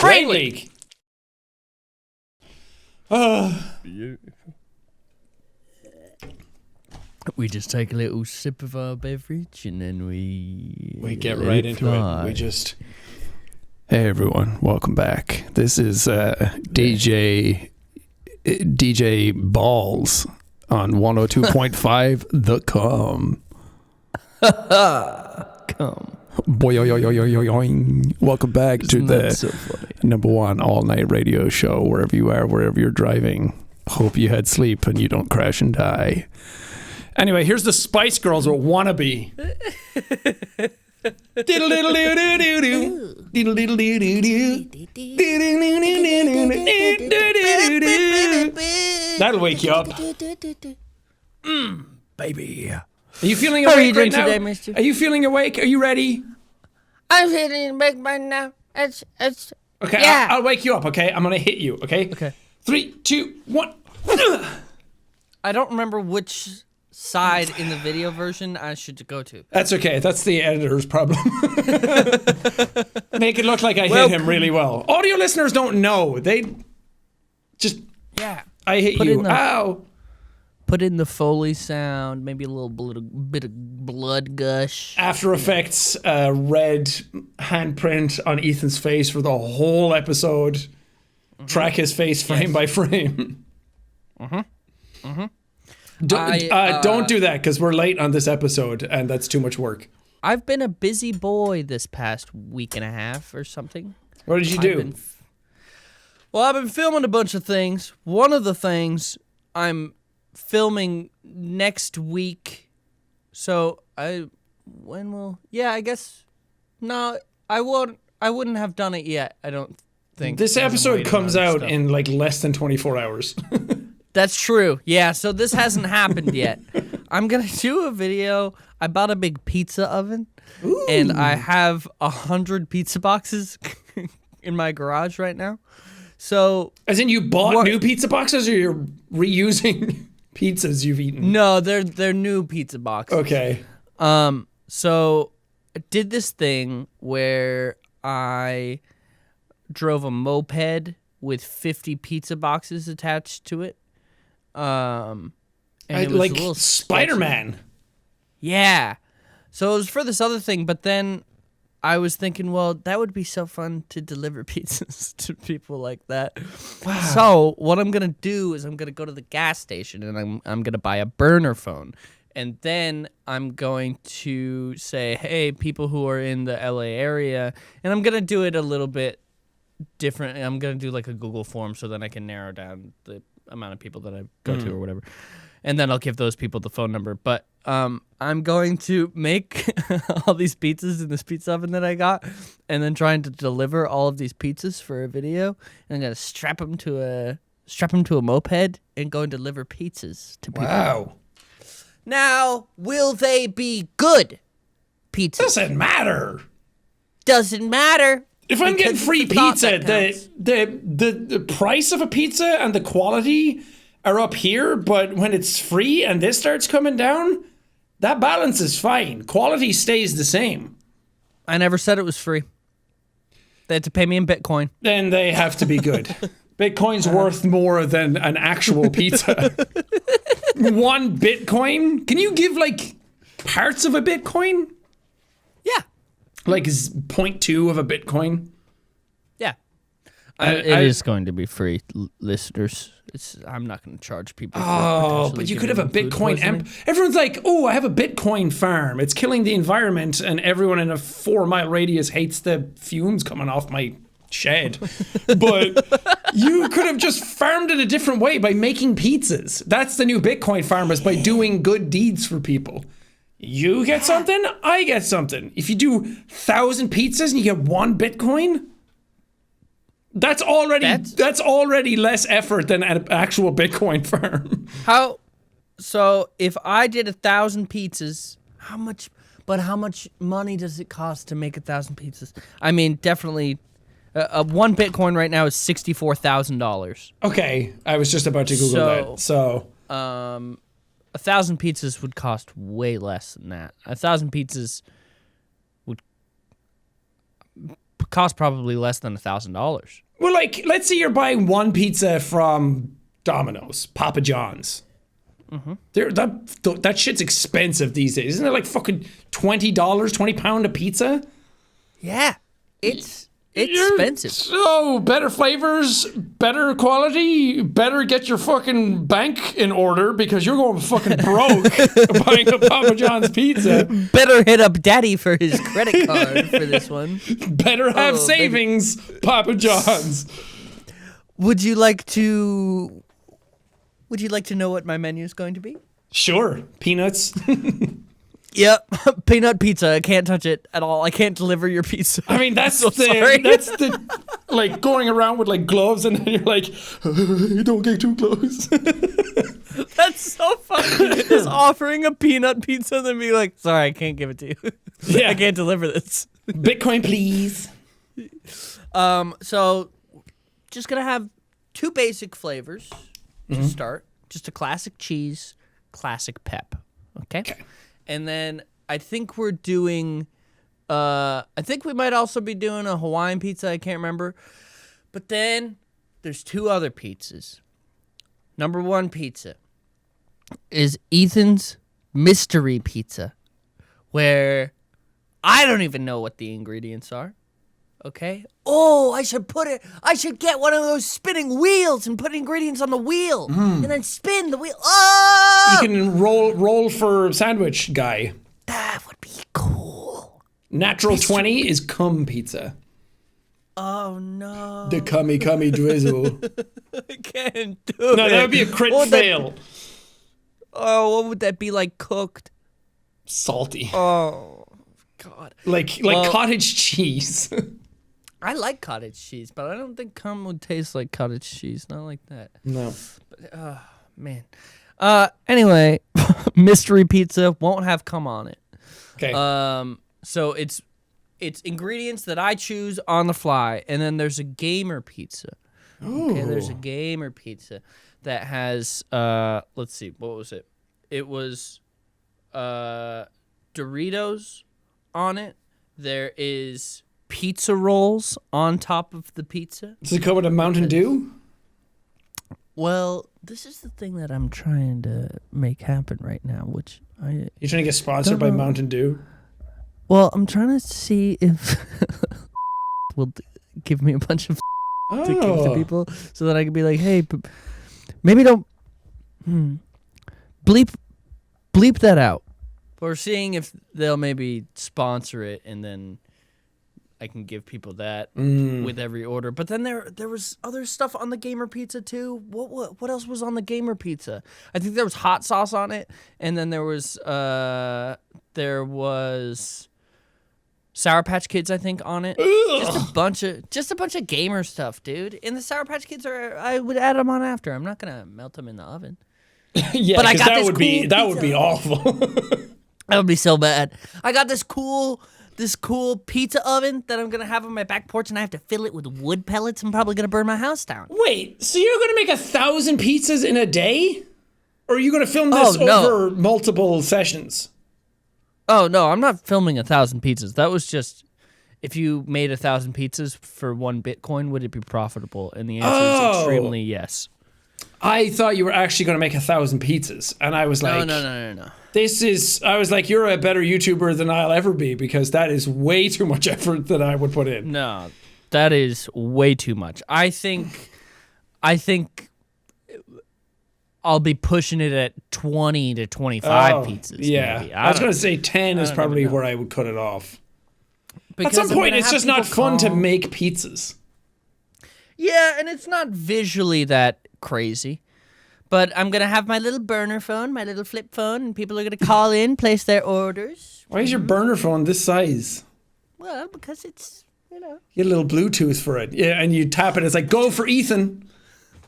brain leak. Beautiful. We just take a little sip of our beverage and then we get let right it into fly. it. We just... Hey everyone, welcome back. This is DJ Balls on 102.5 The Com. Come. Boing. Welcome back to the So funny. #1 all-night radio show, wherever you are, wherever you're driving. Hope you had sleep and you don't crash and die. Anyway, here's the Spice Girls with Wannabe. That'll wake you up. Baby. Are you feeling awake How are you doing right now? today, mister? Are you feeling awake? Are you ready? I'm feeling big right now. It's Okay, yeah. I'll wake you up, okay? I'm gonna hit you, okay? Okay. 3, 2, 1. I don't remember which side in the video version I should go to. That's okay. That's the editor's problem. Make it look like I hit him really well. Audio listeners don't know. They just... Yeah. I hit Put you. in the- Ow. Put in the Foley sound, maybe a little bit of blood gush. After Effects red handprint on Ethan's face for the whole episode. Track his face frame by frame. Don't do that because we're late on this episode and that's too much work. I've been a busy boy this past week and a half or something. What did you do? I've been filming a bunch of things. One of the things I'm filming next week. So I guess no, I wouldn't have done it yet. I don't think. This Hasn't episode waited comes on out stuff. in like less than 24 hours. That's true. Yeah, so this hasn't happened yet. I'm going to do a video. I bought a big pizza oven, and I have 100 pizza boxes in my garage right now. So As in you bought new pizza boxes or you're reusing pizzas you've eaten? no, they're new pizza boxes. Okay. So I did this thing where I drove a moped with 50 pizza boxes attached to it. And it was like a little Spider-Man. sketchy. Yeah. So it was for this other thing, but then I was thinking, well, that would be so fun to deliver pizzas to people like that. Wow. So what I'm gonna do is I'm gonna go to the gas station and I'm gonna buy a burner phone. And then I'm going to say, hey, people who are in the LA area, and I'm gonna do it a little bit different. I'm gonna do like a Google form so then I can narrow down the amount of people that I go to or whatever. And then I'll give those people the phone number. But I'm going to make all these pizzas in this pizza oven that I got, and then trying to deliver all of these pizzas for a video. And I'm gonna strap them to a moped and go and deliver pizzas to people. Wow. Now, will they be good pizzas? Doesn't matter. Doesn't matter. If I'm getting Because free it's the thought pizza, that counts. the price of a pizza and the quality are up here, but when it's free and this starts coming down, that balance is fine. Quality stays the same. I never said it was free. They had to pay me in Bitcoin. Then they have to be good. Bitcoin's worth more than an actual pizza. 1 Bitcoin? Can you give like parts of a Bitcoin? Yeah. Like 0.2 of a Bitcoin? Yeah. It It is is going to be free, listeners. I'm not going to charge people. Oh, but you could have a Bitcoin everyone's like, oh, I have a Bitcoin farm. It's killing the environment, and everyone in a 4-mile radius hates the fumes coming off my shed. But you could have just farmed it a different way by making pizzas. That's the new Bitcoin farmers, by doing good deeds for people. You get something, I get something. If you do 1,000 pizzas and you get 1 Bitcoin, that's already less effort than an actual Bitcoin farm. So if I did 1,000 pizzas, how much money does it cost to make 1,000 pizzas? I mean, definitely, 1 Bitcoin right now is $64,000. Okay, I was just about to Google that. So, 1,000 pizzas would cost way less than that. 1,000 pizzas would cost probably less than $1,000. Well, like, let's say you're buying one pizza from Domino's, Papa John's. That shit's expensive these days. Isn't it like fucking $20, £20 a pizza? Yeah, it's expensive. So, better flavors, better quality, better get your fucking bank in order because you're going fucking broke buying a Papa John's pizza. Better hit up Daddy for his credit card for this one. Better have savings, baby. Papa John's. Would you like to know what my menu is going to be? Sure. Peanuts. Yep, peanut pizza. I can't touch it at all. I can't deliver your pizza. I mean, that's the like going around with like gloves and then you're like, don't get too close. That's so funny. Just offering a peanut pizza and then be like, sorry, I can't give it to you. Yeah. I can't deliver this. Bitcoin, please. So just gonna have 2 basic flavors to start. Just a classic cheese, classic pep. Okay. And then I think we're doing, I think we might also be doing a Hawaiian pizza. I can't remember. But then there's 2 other pizzas. Number 1 pizza is Ethan's mystery pizza, where I don't even know what the ingredients are. Okay. Oh, I should get one of those spinning wheels and put ingredients on the wheel and then spin the wheel. Oh! You can roll for sandwich guy. That would be cool. Natural 20 is cum pizza. Oh no. The cummy drizzle. I can't do it. No, that would be a crit fail. What would that be like cooked? Salty. Oh God. Like cottage cheese. I like cottage cheese, but I don't think cum would taste like cottage cheese. Not like that. No. But, man. Anyway, mystery pizza won't have cum on it. Okay. So it's ingredients that I choose on the fly, and then there's a gamer pizza. Ooh. Okay, there's a gamer pizza that has let's see, what was it? It was Doritos on it. There is pizza rolls on top of the pizza. Does it come with a Mountain Dew? Well, this is the thing that I'm trying to make happen right now, which You're trying to get sponsored by Mountain Dew? Well, I'm trying to see if will give me a bunch of to give to people so that I can be like, hey, maybe don't bleep that out. We're seeing if they'll maybe sponsor it, and then I can give people that with every order. But then there was other stuff on the gamer pizza too. What else was on the gamer pizza? I think there was hot sauce on it, and then there was Sour Patch Kids, I think, on it. Just a bunch of gamer stuff, dude. And the Sour Patch Kids I would add them on after. I'm not gonna melt them in the oven. Yeah, but I got that would be awful. That would be so bad. I got this cool pizza oven that I'm gonna have on my back porch, and I have to fill it with wood pellets. I'm probably gonna burn my house down. Wait, so you're gonna make 1,000 pizzas in a day? Or are you gonna film this over multiple sessions? Oh no, I'm not filming 1,000 pizzas. That was just, if you made 1,000 pizzas for 1 Bitcoin, would it be profitable? And the answer is extremely yes. I thought you were actually going to make 1,000 pizzas, and I was like, no. I was like, you're a better YouTuber than I'll ever be, because that is way too much effort that I would put in. No, that is way too much. I think I'll be pushing it at 20 to 25 pizzas. Yeah, maybe. I was going to say 10 is probably where I would cut it off. Because at some point, it's just not fun to make pizzas. Yeah, and it's not visually that crazy. But I'm going to have my little burner phone, my little flip phone, and people are going to call in, place their orders. Why is your burner phone this size? Well, because it's, You get a little Bluetooth for it. Yeah, and you tap it, it's like, go for Ethan.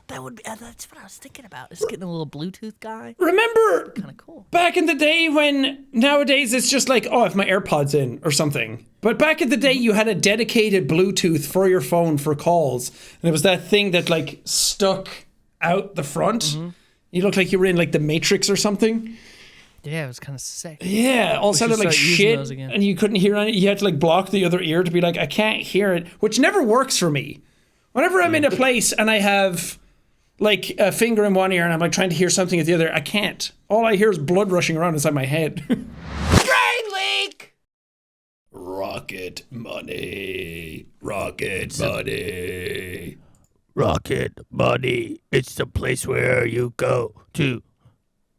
That would be, that's what I was thinking about, is getting a little Bluetooth guy. Remember Kind of cool. back in the day when nowadays it's just like, oh, I have my AirPods in or something. But back in the day, you had a dedicated Bluetooth for your phone for calls. And it was that thing that like stuck out the front. You looked like you were in like the Matrix or something. Yeah, it was kind of sick. Yeah, all sounded like shit, and you couldn't hear any. You had to like block the other ear to be like, I can't hear it, which never works for me. Whenever I'm in a place and I have like a finger in one ear and I'm like trying to hear something at the other, I can't. All I hear is blood rushing around inside my head. Brain leak! Rocket money. Rocket money. Rocket Money. It's the place where you go to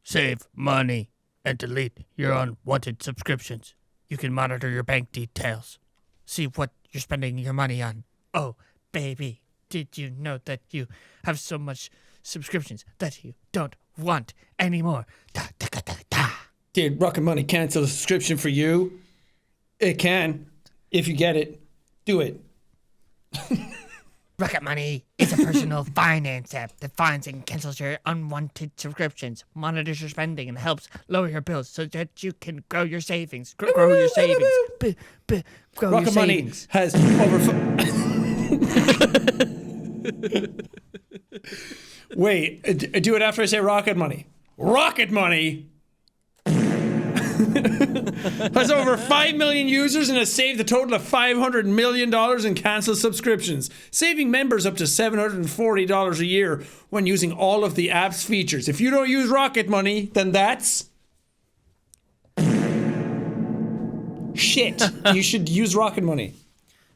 save money and delete your unwanted subscriptions. You can monitor your bank details. See what you're spending your money on. Oh, baby, did you know that you have so much subscriptions that you don't want anymore? Da, da, da, da, da. Did Rocket Money cancel the subscription for you? It can. If you get it, do it. Rocket Money is a personal finance app that finds and cancels your unwanted subscriptions, monitors your spending, and helps lower your bills so that you can grow your savings. Grow your savings. Grow Rocket your Money savings. has over. Wait, do it after I say Rocket Money. Rocket Money has over 5 million users and has saved a total of $500 million in canceled subscriptions, saving members up to $740 a year when using all of the app's features. If you don't use Rocket Money, then that's shit. You should use Rocket Money.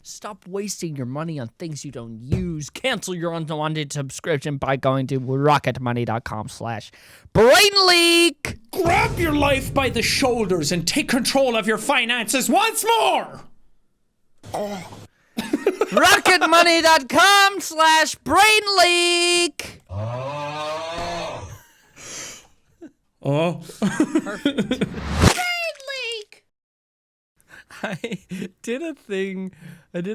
Stop wasting your money on things you don't use. Cancel your unwanted subscription by going to rocketmoney.com/brainleak. Grab your life by the shoulders and take control of your finances once more. rocketmoney.com/brainleak. Oh. Perfect. I did a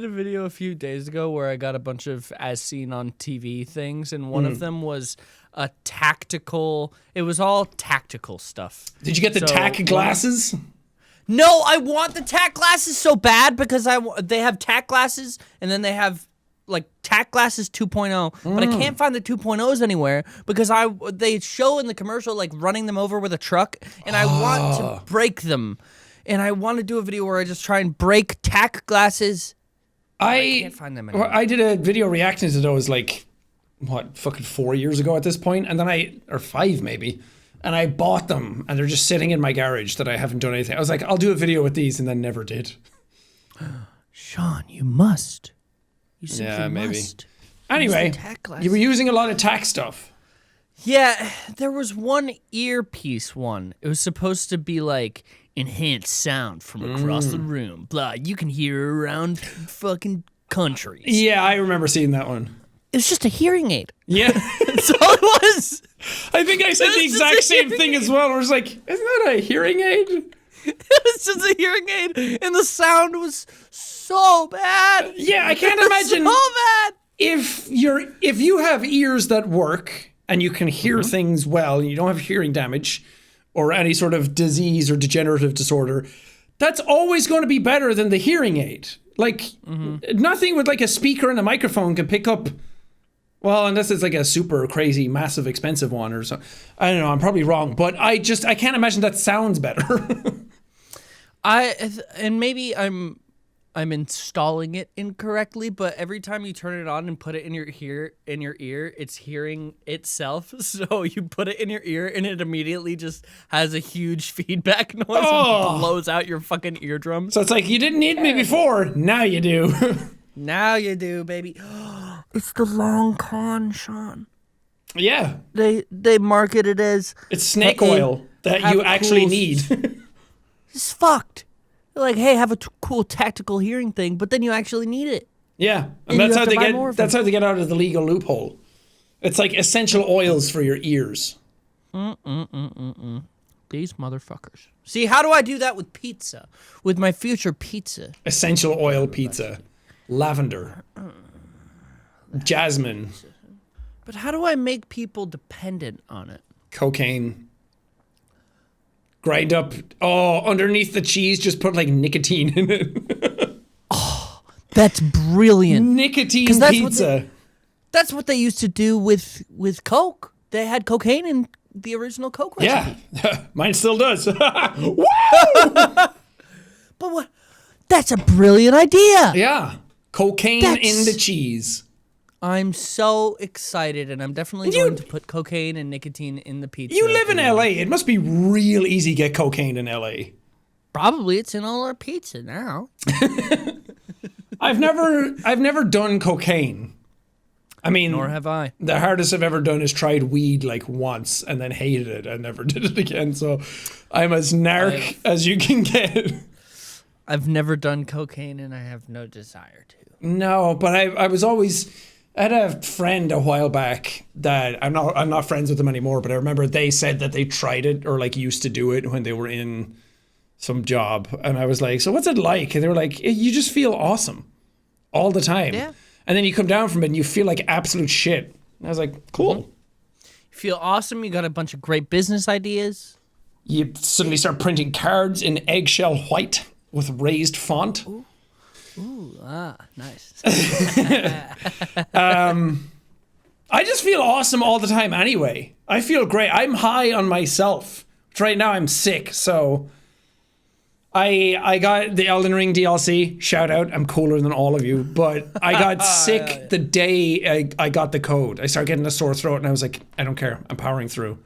video a few days ago where I got a bunch of as seen on TV things, and one of them was a tactical. It was all tactical stuff. Did you get the tack glasses? No, I want the tack glasses so bad because they have tack glasses, and then they have like tack glasses 2.0, but I can't find the 2.0s anywhere because they show in the commercial like running them over with a truck, and I want to break them. And I want to do a video where I just try and break tack glasses. I can't find them anymore. I did a video reacting to those like, what, fucking 4 years ago at this point, and then or 5 maybe, and I bought them, and they're just sitting in my garage that I haven't done anything. I was like, I'll do a video with these, and then never did. Sean, you must. You simply maybe. must. Anyway, you were using a lot of tack stuff. Yeah, there was one earpiece one. It was supposed to be like enhanced sound from across the room. Blah, you can hear around fucking countries. Yeah, I remember seeing that one. It was just a hearing aid. Yeah. That's all it was. I think I said the exact same thing as well. I was like, isn't that a hearing aid? It was just a hearing aid, and the sound was so bad. Yeah, I can't imagine. So bad. If you have ears that work and you can hear things well, and you don't have hearing damage or any sort of disease or degenerative disorder, that's always going to be better than the hearing aid. Like, nothing with like a speaker and a microphone can pick up, well, unless it's like a super crazy, massive, expensive one or something. I don't know, I'm probably wrong, but I can't imagine that sounds better. And maybe I'm installing it incorrectly, but every time you turn it on and put it in your ear, it's hearing itself. So you put it in your ear and it immediately just has a huge feedback noise and blows out your fucking eardrums. So it's like, you didn't need me before, now you do. Now you do, baby. It's the long con, Sean. Yeah. They market it as it's snake oil that you actually need. It's fucked. They're like, hey, have a cool tactical hearing thing, but then you actually need it. Yeah, and that's how they get. That's how they get out of the legal loophole. It's like essential oils for your ears. These motherfuckers. See, how do I do that with pizza? With my future pizza. Essential oil pizza, lavender, jasmine. But how do I make people dependent on it? Cocaine. Grind up. Oh, underneath the cheese, just put like nicotine in it. Oh, that's brilliant. Nicotine pizza. That's what they used to do with Coke. They had cocaine the original Coke recipe. Yeah, mine still does. Woo! But what? That's a brilliant idea. Yeah, cocaine in the cheese. I'm so excited, and I'm definitely going to put cocaine and nicotine in the pizza. You live in LA. It must be real easy to get cocaine in LA. Probably it's in all our pizza now. I've never done cocaine. I mean, Nor have I. The hardest I've ever done is tried weed like once and then hated it and never did it again. So I'm as narc as you can get. I've never done cocaine, and I have no desire to. No, but I was always. I had a friend a while back that I'm not friends with them anymore, but I remember they said that they tried it or like used to do it when they were in some job, and I was like, so what's it like? And they were like, you just feel awesome all the time. Yeah. And then you come down from it and you feel like absolute shit. And I was like, cool. You feel awesome. You got a bunch of great business ideas. You suddenly start printing cards in eggshell white with raised font. Ooh, nice. I just feel awesome all the time anyway. I feel great. I'm high on myself. Right now I'm sick, so I got the Elden Ring DLC. Shout out, I'm cooler than all of you. But I got sick the day I got the code. I started getting a sore throat, and I was like, I don't care. I'm powering through.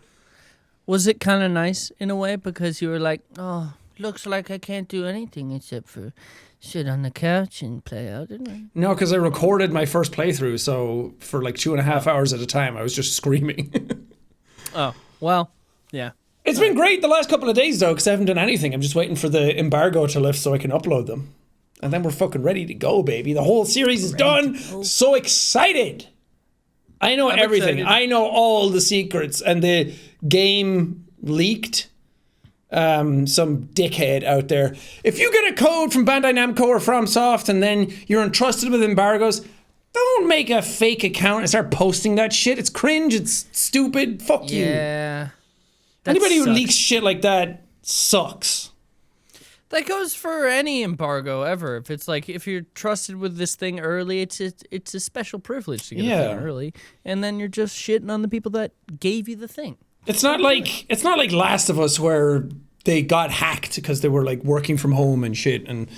Was it kind of nice in a way because you were like, oh, looks like I can't do anything except for sit on the couch and play Elden Ring? No, because I recorded my first playthrough, so for like 2.5 hours at a time, I was just screaming. Oh, well, yeah. It's been great the last couple of days, though, because I haven't done anything. I'm just waiting for the embargo to lift so I can upload them. And then we're fucking ready to go, baby. The whole series is done. So excited. I know everything. Excited. I know all the secrets. And the game leaked. Some dickhead out there. If you get a code from Bandai Namco or FromSoft and then you're entrusted with embargoes, don't make a fake account and start posting that shit. It's cringe. It's stupid. Fuck you. Yeah. Anybody who sucks. leaks shit like that sucks. That goes for any embargo ever. If it's like, if you're trusted with this thing early, it's a special privilege to get a thing early. And then you're just shitting on the people that gave you the thing. It's not like Last of Us where they got hacked because they were like working from home and shit and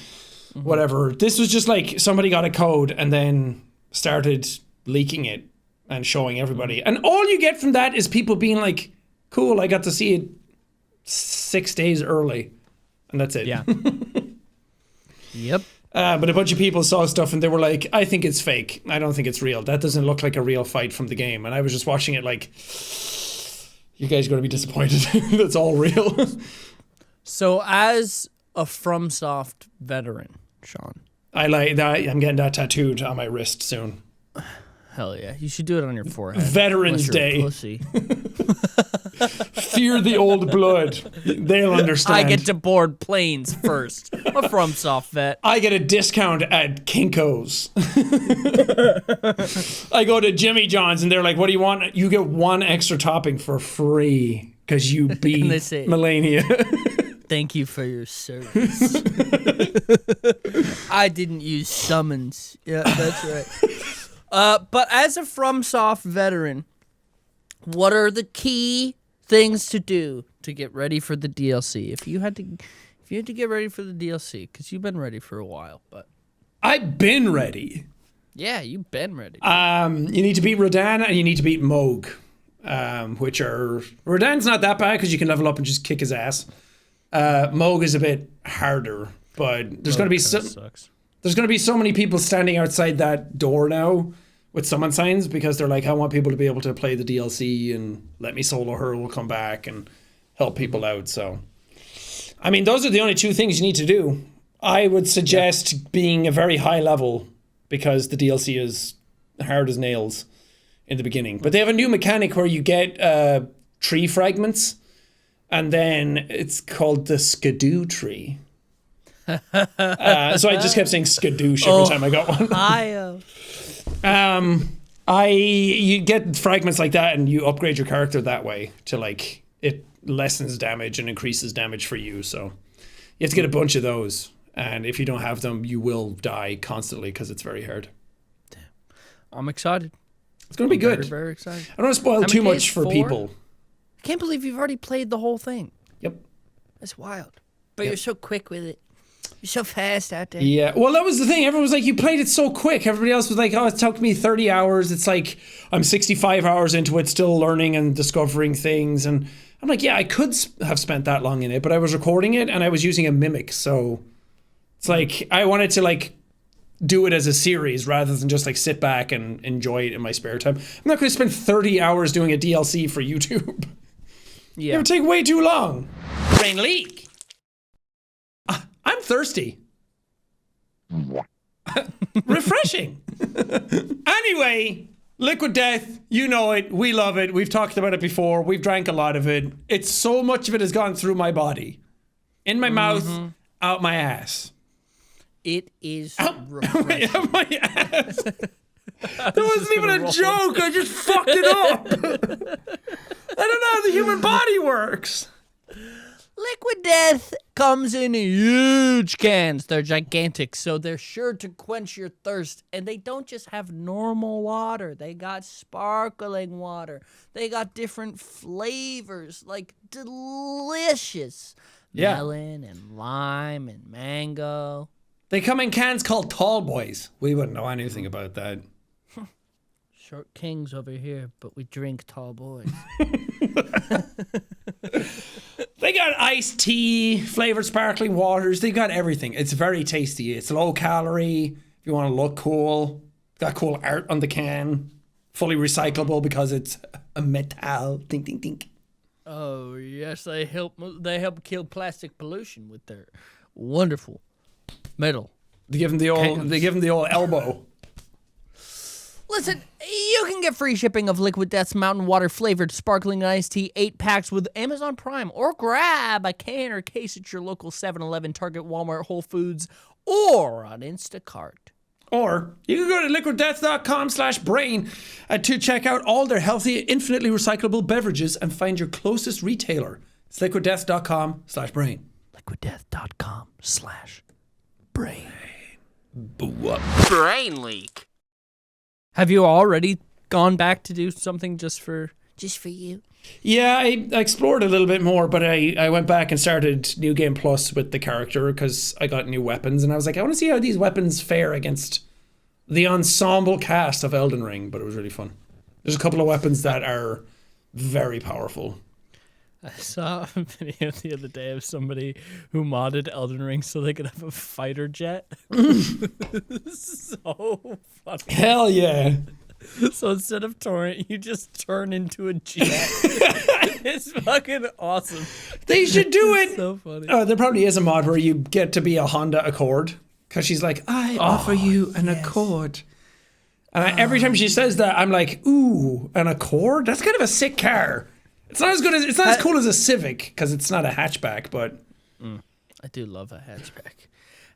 whatever. This was just like somebody got a code and then started leaking it and showing everybody. And all you get from that is people being like, cool, I got to see it 6 days early. And that's it. Yeah. Yep. But a bunch of people saw stuff and they were like, I think it's fake. I don't think it's real. That doesn't look like a real fight from the game. And I was just watching it like, you guys are going to be disappointed. That's all real. So as a FromSoft veteran, Sean. I like that. I'm getting that tattooed on my wrist soon. Hell yeah. You should do it on your forehead. Veterans unless you're a Day. pussy. Fear the old blood. They'll understand. I get to board planes first. A FromSoft vet. I get a discount at Kinko's. I go to Jimmy John's and they're like, what do you want? You get one extra topping for free because you beat they say, Melania. Thank you for your service. I didn't use summons. Yeah, that's right. But as a FromSoft veteran, what are the key things to do to get ready for the DLC? If you had to get ready for the DLC, because you've been ready for a while, but I've been ready. yeah, you've been ready. You need to beat Rodan and you need to beat Moog, which are Rodan's not that bad because you can level up and just kick his ass. Moog is a bit harder, but there's going to be there's going to be so many people standing outside that door now with summon signs because they're like, I want people to be able to play the DLC and let me solo her. We'll come back and help people out. So, I mean, those are the only two things you need to do. I would suggest being a very high level because the DLC is hard as nails in the beginning. But they have a new mechanic where you get tree fragments and then it's called the Skidoo tree. So I just kept saying skadoosh every time I got one. You get fragments like that and you upgrade your character that way to like it lessens damage and increases damage for you. So you have to get a bunch of those, and if you don't have them, you will die constantly because it's very hard. I'm excited. It's going to be good. Very, very excited. I don't want to spoil too much for people. can't believe you've already played the whole thing. Yep. That's wild. But you're so quick with it. You're so fast out there. Yeah, well, that was the thing. Everyone was like, you played it so quick. Everybody else was like, oh, it took me 30 hours. It's like, I'm 65 hours into it, still learning and discovering things. And I'm like, yeah, I could have spent that long in it, but I was recording it and I was using a mimic. So it's like, I wanted to like do it as a series rather than just like sit back and enjoy it in my spare time. I'm not going to spend 30 hours doing a DLC for YouTube. Yeah. It would take way too long. Brain leak. I'm thirsty. Refreshing. Anyway, Liquid Death, you know it. We love it. We've talked about it before. We've drank a lot of it. It's so much of it has gone through my body. In my mouth, out my ass. It is refreshing. Out my ass. That wasn't even a joke. I just fucked it up. I don't know how the human body works. Liquid Death comes in huge cans. They're gigantic, so they're sure to quench your thirst. And they don't just have normal water. They got sparkling water. They got different flavors, like delicious melon and lime and mango. They come in cans called Tall Boys. We wouldn't know anything about that. Short kings over here, but we drink tall boys. They got iced tea, flavored sparkling waters. They got everything. It's very tasty. It's low calorie. If you want to look cool, got cool art on the can. Fully recyclable because it's a metal. Ding, ding, ding. Oh yes, they help kill plastic pollution with their wonderful metal. They give them the old elbow. Listen, you can get free shipping of Liquid Death's Mountain Water flavored sparkling iced tea 8 packs with Amazon Prime, or grab a can or case at your local 7-Eleven, Target, Walmart, Whole Foods, or on Instacart. Or you can go to liquiddeath.com/brain to check out all their healthy, infinitely recyclable beverages and find your closest retailer. It's liquiddeath.com/brain. Liquiddeath.com/brain. Brain leak. Have you already gone back to do something just for you? Yeah, I explored a little bit more, but I went back and started New Game Plus with the character because I got new weapons, and I was like, I want to see how these weapons fare against the ensemble cast of Elden Ring, but it was really fun. There's a couple of weapons that are very powerful. I saw a video the other day of somebody who modded Elden Ring so they could have a fighter jet. So funny. Hell yeah. So instead of torrent, you just turn into a jet. It's fucking awesome. They should do it. So funny. There probably is a mod where you get to be a Honda Accord because she's like, I offer you an Accord. And every time she says that, I'm like, ooh, an Accord? That's kind of a sick car. It's not as cool as a Civic because it's not a hatchback, but I do love a hatchback.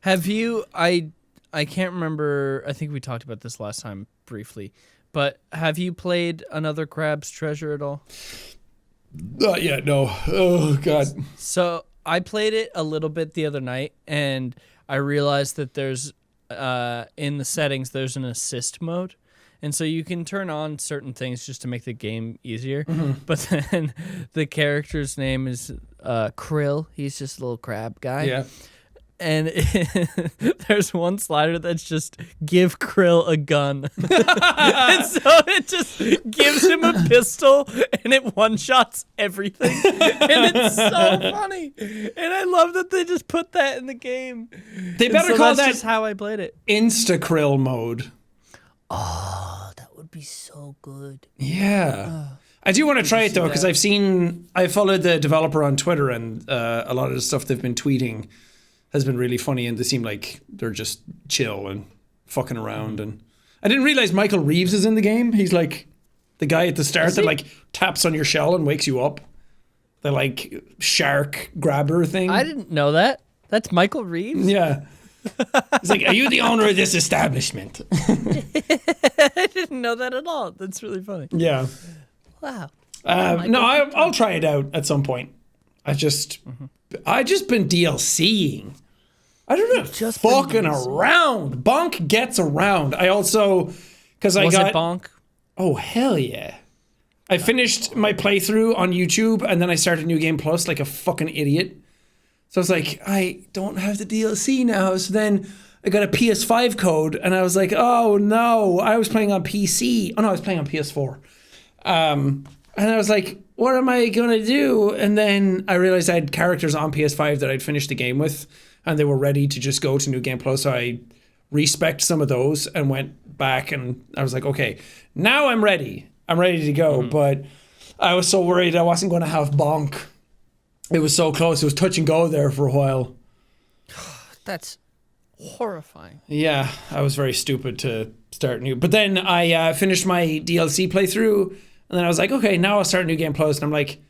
Have you? I can't remember. I think we talked about this last time briefly, but have you played Another Crab's Treasure at all? Yeah, no. Oh God. So I played it a little bit the other night, and I realized that there's in the settings there's an assist mode. And so you can turn on certain things just to make the game easier. Mm-hmm. But then the character's name is Krill. He's just a little crab guy. Yeah. And there's one slider that's just give Krill a gun. And so it just gives him a pistol and it one-shots everything. And it's so funny. And I love that they just put that in the game. They better call that just how I played it. Insta-Krill mode. Oh, that would be so good. Yeah. I do want to try it though, because I followed the developer on Twitter, and a lot of the stuff they've been tweeting has been really funny, and they seem like they're just chill and fucking around. And I didn't realize Michael Reeves is in the game. He's like the guy at the start that like taps on your shell and wakes you up. The like shark grabber thing. I didn't know that. That's Michael Reeves? Yeah. He's like, are you the owner of this establishment? I didn't know that at all. That's really funny. Yeah. Wow. No, I'll try it out at some point. I just been DLCing. I don't know. Just fucking around. Bonk gets around. I also, because I got. Was it Bonk? Oh, hell yeah. I finished my playthrough on YouTube and then I started New Game Plus like a fucking idiot. So I was like, I don't have the DLC now. So then I got a PS5 code and I was like, oh no, I was playing on PC. Oh no, I was playing on PS4. And I was like, what am I going to do? And then I realized I had characters on PS5 that I'd finished the game with and they were ready to just go to New Game Plus. So I respec'd some of those and went back and I was like, okay, now I'm ready. I'm ready to go. But I was so worried I wasn't going to have bonk. It was so close. It was touch and go there for a while. That's horrifying. Yeah, I was very stupid to start new. But then I finished my DLC playthrough, and then I was like, okay, now I'll start New Game Plus. And I'm like,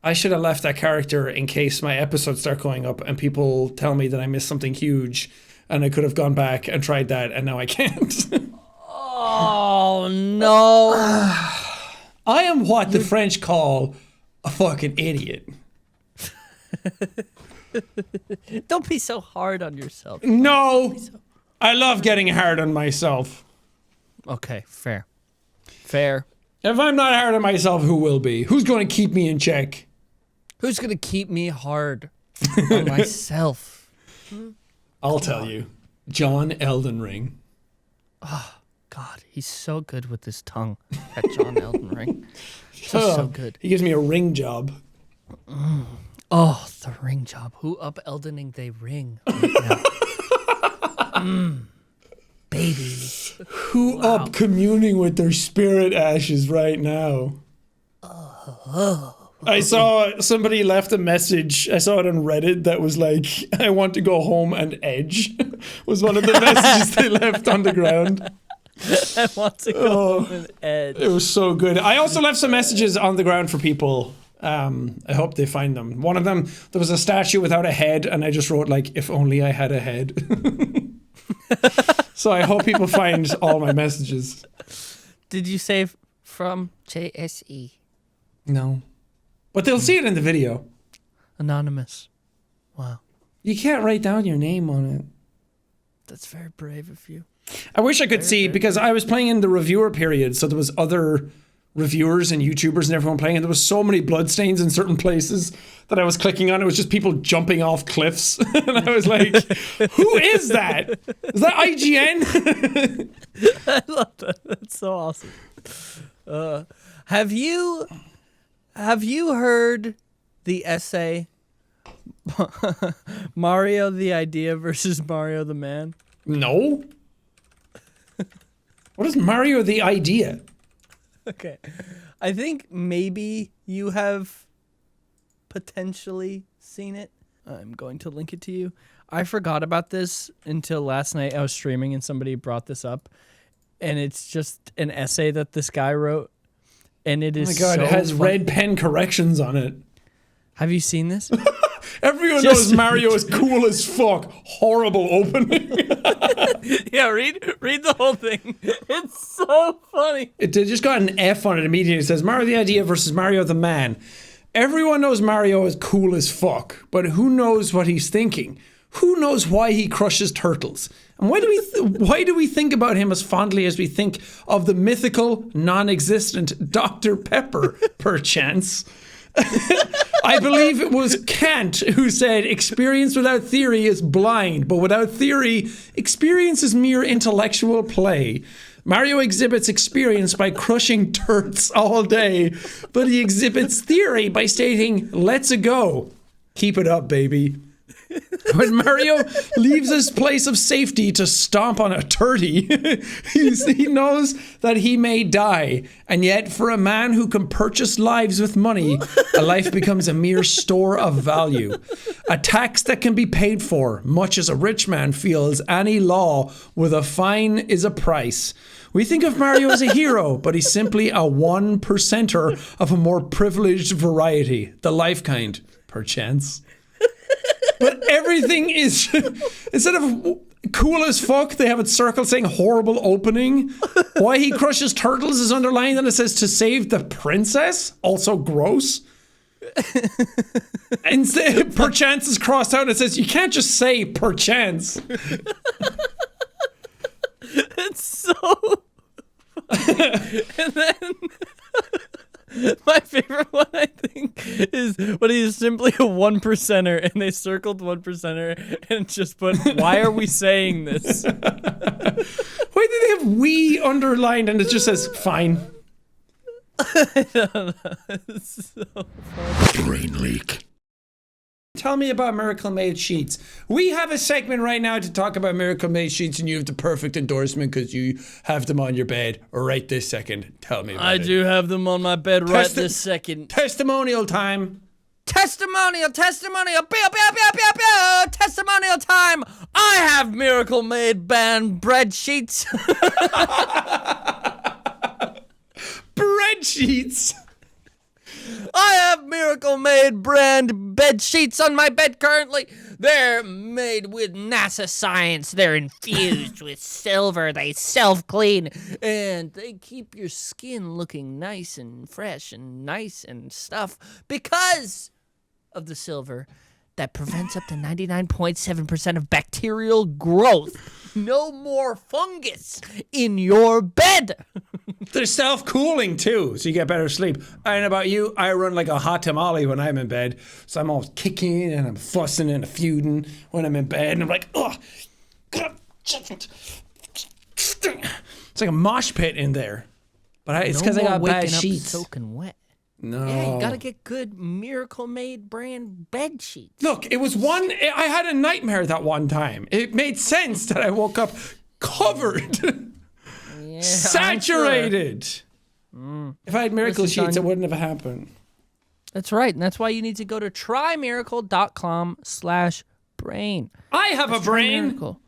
I should have left that character in case my episodes start going up and people tell me that I missed something huge, and I could have gone back and tried that, and now I can't. Oh, no. I am what the French call a fucking idiot. Don't be so hard on yourself. No, I love getting hard on myself. Okay, fair. Fair. If I'm not hard on myself, who will be? Who's going to keep me in check? Who's going to keep me hard on myself? I'll tell you. John Elden Ring. God, he's so good with his tongue. That John Elden Ring. So good. He gives me a ring job. Oh, the ring job. Who up Eldening they ring right now? Baby. Who up communing with their spirit ashes right now? I saw somebody left a message. I saw it on Reddit that was like, I want to go home and edge. Was one of the messages they left on the ground. I want to go home and edge. It was so good. I also left some messages on the ground for people. I hope they find them. One of them, there was a statue without a head, and I just wrote like, if only I had a head. So I hope people find all my messages. Did you say from JSE? No. But they'll see it in the video. Anonymous. Wow. You can't write down your name on it. That's very brave of you. I wish I could see, because I was playing in the reviewer period, so there was other reviewers and YouTubers and everyone playing, and there was so many bloodstains in certain places that I was clicking on. It was just people jumping off cliffs. And I was like, who is that? Is that IGN? I love that. That's so awesome. Have you heard the essay Mario the Idea versus Mario the Man? No. What is Mario the Idea? Okay. I think maybe you have potentially seen it. I'm going to link it to you. I forgot about this until last night. I was streaming and somebody brought this up. And it's just an essay that this guy wrote. And it is oh my God, so it has fun. red pen corrections on it. Have you seen this? Everyone knows Mario is cool as fuck. Horrible opening. Yeah, read the whole thing. It's so funny. It just got an F on it immediately. It says Mario the Idea versus Mario the Man. Everyone knows Mario is cool as fuck, but who knows what he's thinking? Who knows why he crushes turtles? And why do we think about him as fondly as we think of the mythical, non-existent Dr. Pepper, perchance? I believe it was Kant who said experience without theory is blind, but without theory, experience is mere intellectual play. Mario exhibits experience by crushing turds all day, but he exhibits theory by stating, let's go. Keep it up, baby. When Mario leaves his place of safety to stomp on a turdy, he knows that he may die. And yet, for a man who can purchase lives with money, a life becomes a mere store of value. A tax that can be paid for, much as a rich man feels any law with a fine is a price. We think of Mario as a hero, but he's simply a 1%er of a more privileged variety, the life kind, perchance. But everything is, instead of cool as fuck, they have it circled saying horrible opening. Why he crushes turtles is underlined, and it says to save the princess, also gross. Instead, perchance is crossed out and it says you can't just say perchance. It's so and then My favorite one, I think, is when he's simply a 1%er and they circled 1%er and just put, why are we saying this? Why do they have "we" underlined and it just says "fine"? It's so funny. Brain leak. Tell me about Miracle Made Sheets. We have a segment right now to talk about Miracle Made Sheets, and you have the perfect endorsement because you have them on your bed right this second. Tell me about it. I do have them on my bed right this second. Testimonial time. Testimonial, testimonial time. I have Miracle Made band bread sheets. Bread sheets. I have Miracle Made brand bed sheets on my bed currently. They're made with NASA science. They're infused with silver. They self-clean. And they keep your skin looking nice and fresh and nice and stuff because of the silver that prevents up to 99.7% of bacterial growth. No more fungus in your bed. They're self-cooling too, so you get better sleep. I don't know about you, I run like a hot tamale when I'm in bed. So I'm always kicking and I'm fussing and feuding when I'm in bed. And I'm like, oh, God. It's like a mosh pit in there. But it's because I got bad sheets. Soaking wet. No. Yeah, you gotta get good Miracle Made brand bed sheets. Look, I had a nightmare that one time. It made sense that I woke up covered. Yeah, saturated. If I had Miracle Listen, Sheets, son. it wouldn't have happened. That's right, and that's why you need to go to trymiracle.com/brain. I have a brain. Miracle.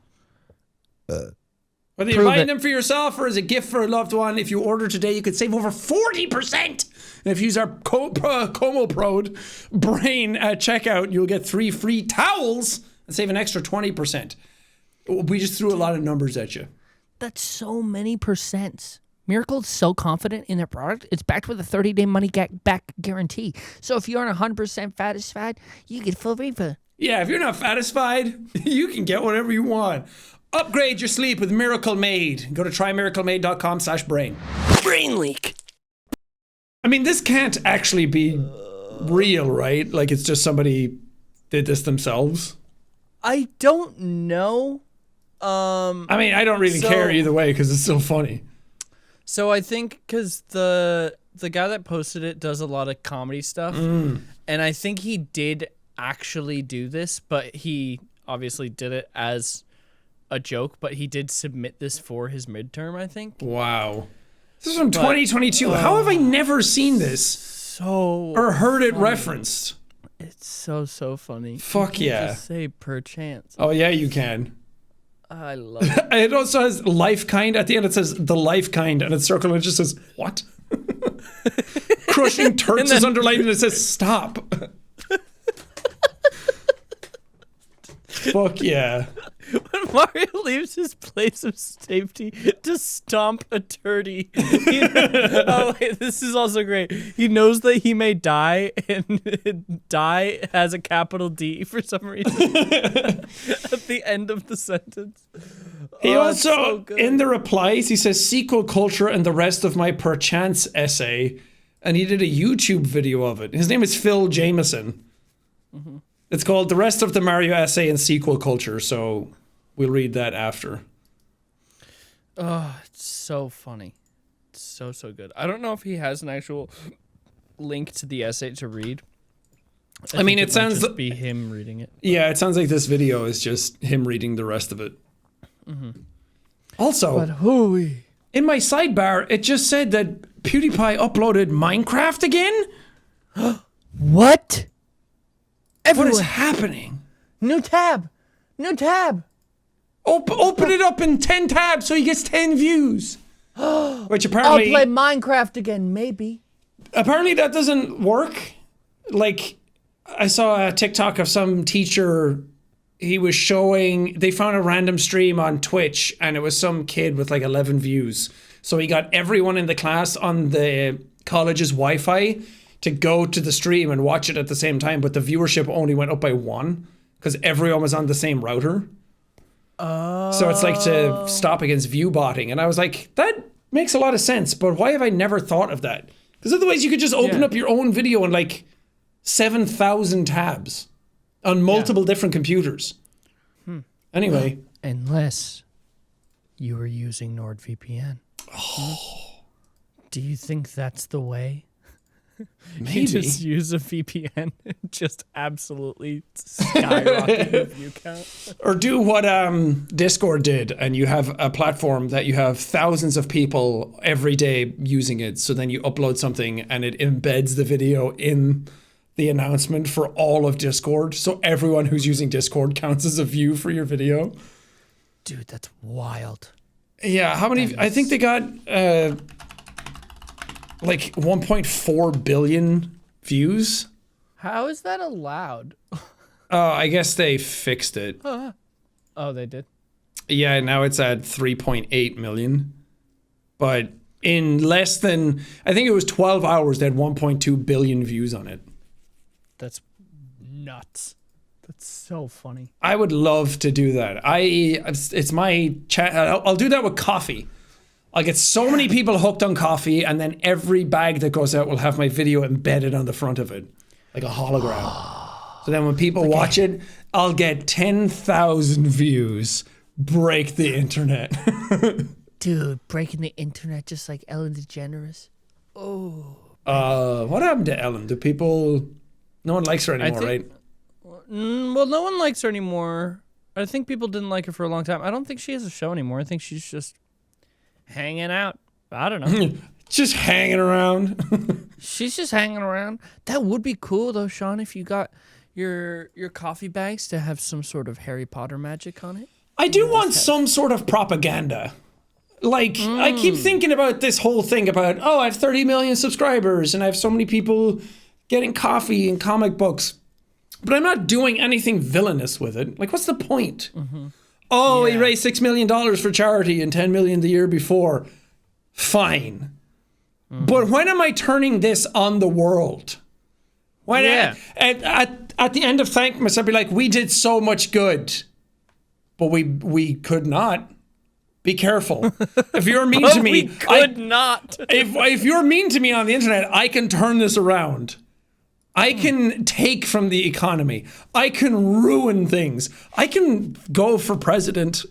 Whether you're buying them for yourself or as a gift for a loved one, if you order today, you could save over 40%. And if you use our Como-Prode brain at checkout, you'll get 3 free towels and save an extra 20%. We just threw a lot of numbers at you. That's so many percents. Miracle's so confident in their product, it's backed with a 30-day money-back guarantee. So if you aren't 100% satisfied, you get full refund. Yeah, if you're not satisfied, you can get whatever you want. Upgrade your sleep with Miracle Made. Go to trymiraclemade.com/brain. Brain leak. I mean, this can't actually be real, right? Like, it's just somebody did this themselves. I don't know. I mean, I don't really care either way because it's so funny. So I think because the guy that posted it does a lot of comedy stuff, and I think he did actually do this, but he obviously did it as a joke, but he did submit this for his midterm, I think. Wow. This is from 2022. How have I never seen this? So or heard it referenced? It's so funny. Fuck You yeah. can't just say per chance. Oh yeah, you can. I love it. It also has life kind. At the end it says the life kind and it's circled and it just says, what? Crushing turds is underlined and it says stop. Fuck yeah. When Mario leaves his place of safety to stomp a turdy. Oh wait, this is also great. He knows that he may die, and die has a capital D for some reason at the end of the sentence. He also, so good. in the replies, he says sequel culture and the rest of my perchance essay, and he did a YouTube video of it. His name is Phil Jameson. Mm-hmm. It's called The Rest of the Mario Essay and Sequel Culture, so we'll read that after. Oh, it's so funny. It's so good. I don't know if he has an actual link to the essay to read. I mean, it sounds... might just be him reading it. Yeah, it sounds like this video is just him reading the rest of it. Mm-hmm. Also, But hooey. in my sidebar, it just said that PewDiePie uploaded Minecraft again? What? What is happening? New tab. Open it up in 10 tabs so he gets 10 views. Which apparently... I'll play Minecraft again, maybe. Apparently that doesn't work. Like, I saw a TikTok of some teacher, he was showing, they found a random stream on Twitch and it was some kid with like 11 views. So he got everyone in the class on the college's Wi-Fi to go to the stream and watch it at the same time, but the viewership only went up by 1 because everyone was on the same router. Oh. So it's like to stop against view botting. And I was like, that makes a lot of sense, but why have I never thought of that? Because otherwise you could just open Yeah. up your own video on like 7,000 tabs on multiple different computers. Anyway. Unless you were using NordVPN. Do you think that's the way? Maybe. You just use a VPN and just absolutely skyrocket your view count. Or do what Discord did, and you have a platform that you have thousands of people every day using it. So then you upload something and it embeds the video in the announcement for all of Discord. So everyone who's using Discord counts as a view for your video. Dude, that's wild. Yeah, how many? I think they got like 1.4 billion views. How is that allowed? I guess they fixed it. Oh, they did? Yeah, now it's at 3.8 million. But in less than, I think it was 12 hours, they had 1.2 billion views on it. That's nuts. That's so funny. I would love to do that. It's my chat. I'll do that with coffee. I'll get so many people hooked on coffee, and then every bag that goes out will have my video embedded on the front of it, like a hologram. So then when people watch it, I'll get 10,000 views, break the internet. Dude, breaking the internet just like Ellen DeGeneres. What happened to Ellen? Do people... No one likes her anymore, right? Well, no one likes her anymore. I think people didn't like her for a long time. I don't think she has a show anymore. I think she's just hanging out. I don't know. Just hanging around. She's just hanging around. That would be cool, though, Sean, if you got your coffee bags to have some sort of Harry Potter magic on it. I do want some sort of propaganda. Like, I keep thinking about this whole thing about, oh, I have 30 million subscribers and I have so many people getting coffee and comic books, but I'm not doing anything villainous with it. Like, what's the point? Oh, he raised $6 million for charity and $10 million the year before. Fine. But when am I turning this on the world? When at the end of Thankmas, I'd be like, we did so much good, but we could not. Be careful. If you're mean to me, we could not. If you're mean to me on the internet, I can turn this around. I can take from the economy. I can ruin things. I can go for president.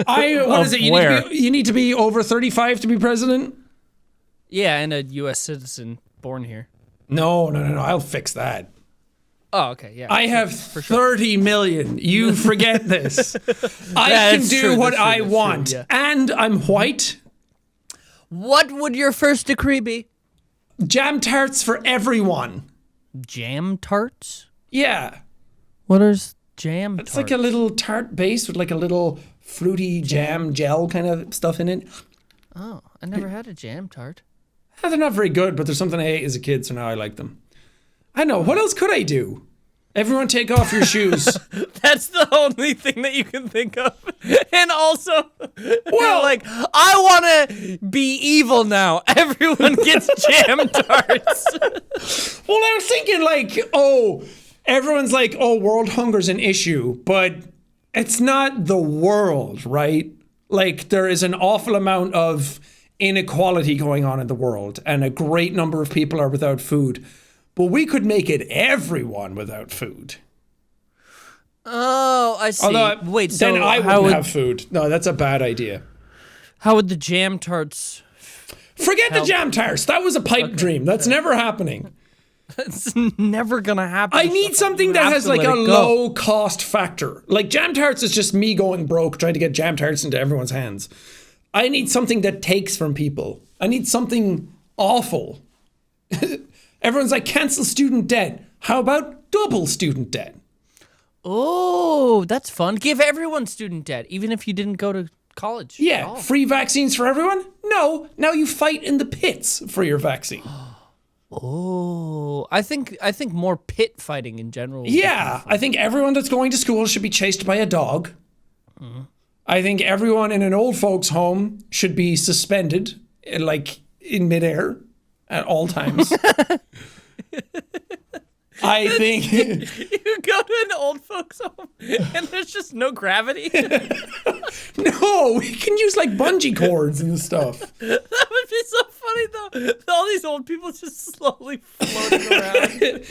What is it? You need to be over 35 to be president? Yeah, and a U.S. citizen born here. No. I'll fix that. Oh, okay, yeah. I have 30 million. You forget this. I can do what I want. And I'm white. What would your first decree be? Jam tarts for everyone. Jam tarts? Yeah. What is jam tarts? It's like a little tart base with like a little fruity jam gel kind of stuff in it. Oh, I never had a jam tart. They're not very good, but there's something I ate as a kid, so now I like them. I know. What else could I do? Everyone take off your shoes. That's the only thing that you can think of. And also, well, like, I want to be evil now. Everyone gets jam tarts. Well, I was thinking like, everyone's like, world hunger's an issue, but it's not the world, right? Like, there is an awful amount of inequality going on in the world, and a great number of people are without food. But we could make it everyone without food. Oh, I see. Wait, so then I wouldn't have food. No, that's a bad idea. How would the jam tarts... Forget the jam tarts. That was a pipe dream. That's never happening. That's never going to happen. I need something that has like a low cost factor. Like jam tarts is just me going broke trying to get jam tarts into everyone's hands. I need something that takes from people. I need something awful. Everyone's like, cancel student debt. How about double student debt? Oh, that's fun. Give everyone student debt, even if you didn't go to college. Yeah, free vaccines for everyone? No, now you fight in the pits for your vaccine. Oh, I think more pit fighting in general. Yeah, I think everyone that's going to school should be chased by a dog. I think everyone in an old folks' home should be suspended, like in midair at all times. I think you go to an old folks' home and there's just no gravity. No, we can use like bungee cords and stuff. That would be so funny though. All these old people just slowly floating around.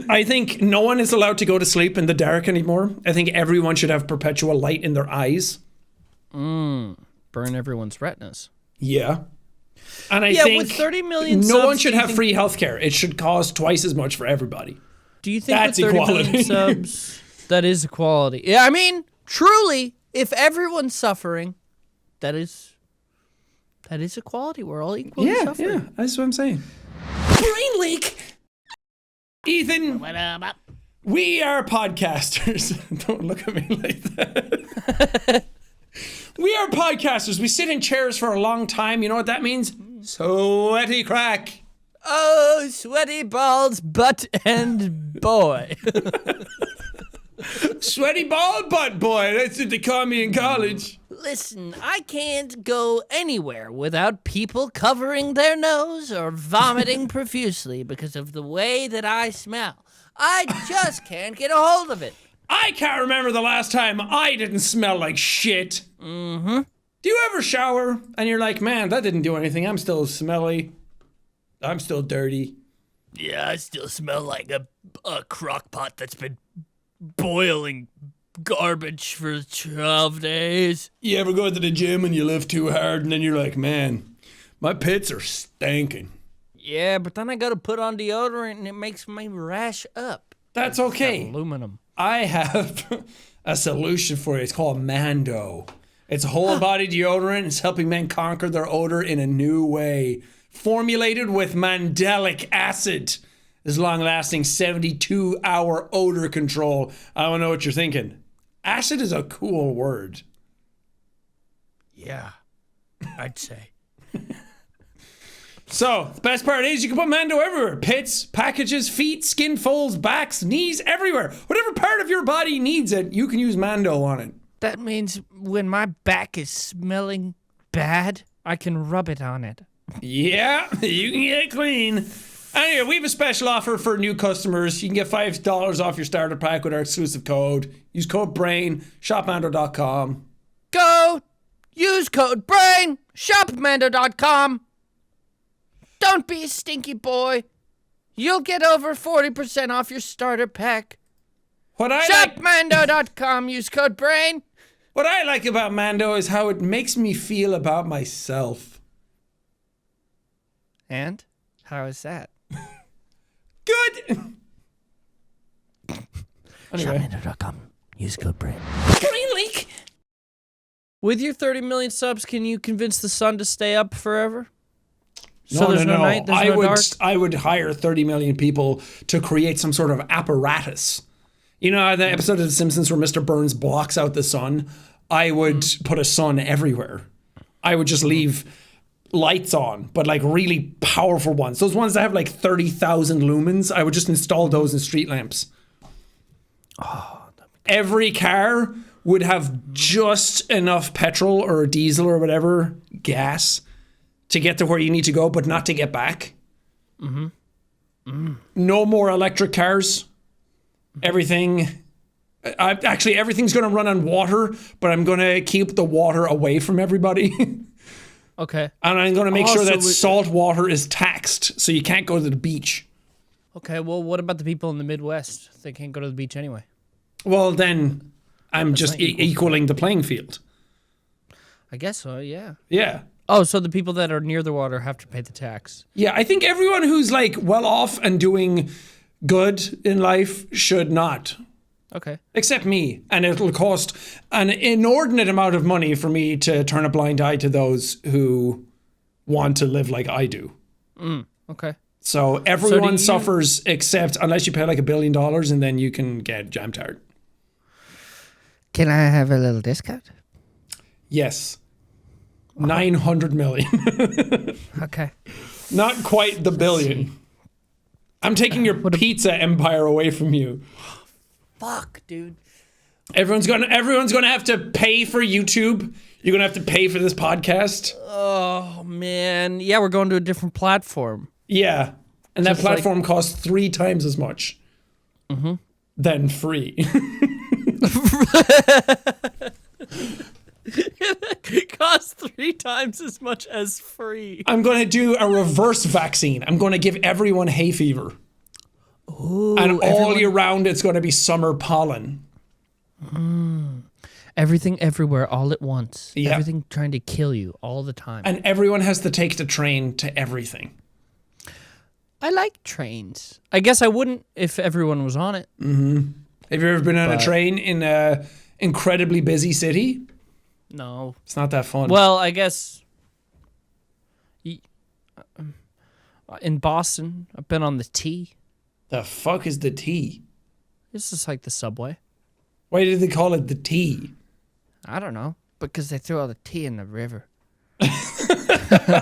I think no one is allowed to go to sleep in the dark anymore. I think everyone should have perpetual light in their eyes. Burn everyone's retinas. Yeah. And I think with 30 million no subs, one should do you have think- free healthcare. It should cost twice as much for everybody. Do you think That's with 30 million equality. subs, that is equality? Yeah, I mean, truly, if everyone's suffering, that is equality. We're all equally suffering. Yeah, that's what I'm saying. Brain leak! Ethan, we are podcasters. Don't look at me like that. We are podcasters. We sit in chairs for a long time. You know what that means? Sweaty crack. Oh, sweaty balls, butt, and boy. Sweaty bald butt boy. That's what they call me in college. Listen, I can't go anywhere without people covering their nose or vomiting profusely because of the way that I smell. I just can't get a hold of it. I can't remember the last time I didn't smell like shit. Mm-hmm. Do you ever shower and you're like, man, that didn't do anything. I'm still smelly. I'm still dirty. Yeah, I still smell like a crock pot that's been boiling garbage for 12 days. You ever go to the gym and you lift too hard and then you're like, man, my pits are stinking. Yeah, but then I gotta put on deodorant and it makes me rash up. That's okay. Aluminum. I have a solution for you. It's called Mando. It's a whole body deodorant. It's helping men conquer their odor in a new way. Formulated with mandelic acid. This long-lasting 72-hour odor control. I don't know what you're thinking. Acid is a cool word. Yeah, I'd say. So, the best part is you can put Mando everywhere. Pits, packages, feet, skin folds, backs, knees, everywhere. Whatever part of your body needs it, you can use Mando on it. That means when my back is smelling bad, I can rub it on it. Yeah, you can get it clean. Anyway, we have a special offer for new customers. You can get $5 off your starter pack with our exclusive code. Use code BRAIN, shopmando.com. Go! Use code BRAIN! Shopmando.com! Don't be a stinky boy. You'll get over 40% off your starter pack. Shopmando.com. Use code BRAIN. What I like about Mando is how it makes me feel about myself. And? How is that? Good! Anyway. Shopmando.com. Use code BRAIN. Brain leak! With your 30 million subs, can you convince the sun to stay up forever? No, there's no night, there's no dark? I would hire 30 million people to create some sort of apparatus. You know the episode of The Simpsons where Mr. Burns blocks out the sun? I would put a sun everywhere. I would just leave lights on, but like really powerful ones. Those ones that have like 30,000 lumens, I would just install those in street lamps. Every car would have just enough petrol or diesel or whatever, gas, to get to where you need to go, but not to get back. No more electric cars. Everything. Everything's going to run on water, but I'm going to keep the water away from everybody. Okay. And I'm going to make sure so that salt water is taxed, so you can't go to the beach. Okay, well, what about the people in the Midwest? They can't go to the beach anyway. Well, then I'm just equaling the playing field. I guess so, yeah. Yeah. Oh, so the people that are near the water have to pay the tax. Yeah, I think everyone who's like well off and doing good in life should not. Okay. Except me. And it'll cost an inordinate amount of money for me to turn a blind eye to those who want to live like I do. Okay. So everyone suffers except unless you pay like $1 billion and then you can get jammed hard. Can I have a little discount? Yes. 900 million. Okay. Not quite the billion. I'm taking your pizza empire away from you. Fuck, dude. Everyone's gonna have to pay for YouTube. You're gonna have to pay for this podcast. Oh, man. Yeah, we're going to a different platform. Yeah, and that Just like- platform costs 3 times as much than free. It costs 3 times as much as free. I'm going to do a reverse vaccine. I'm going to give everyone hay fever. Ooh, And all year round, it's going to be summer pollen. Everything everywhere all at once. Yeah. Everything trying to kill you all the time. And everyone has to take the train to everything. I like trains. I guess I wouldn't if everyone was on it. Have you ever been on a train in a incredibly busy city? No. It's not that fun. Well, I guess in Boston, I've been on the T. The fuck is the T? It's just like the subway. Why did they call it the T? I don't know. Because they threw all the tea in the river.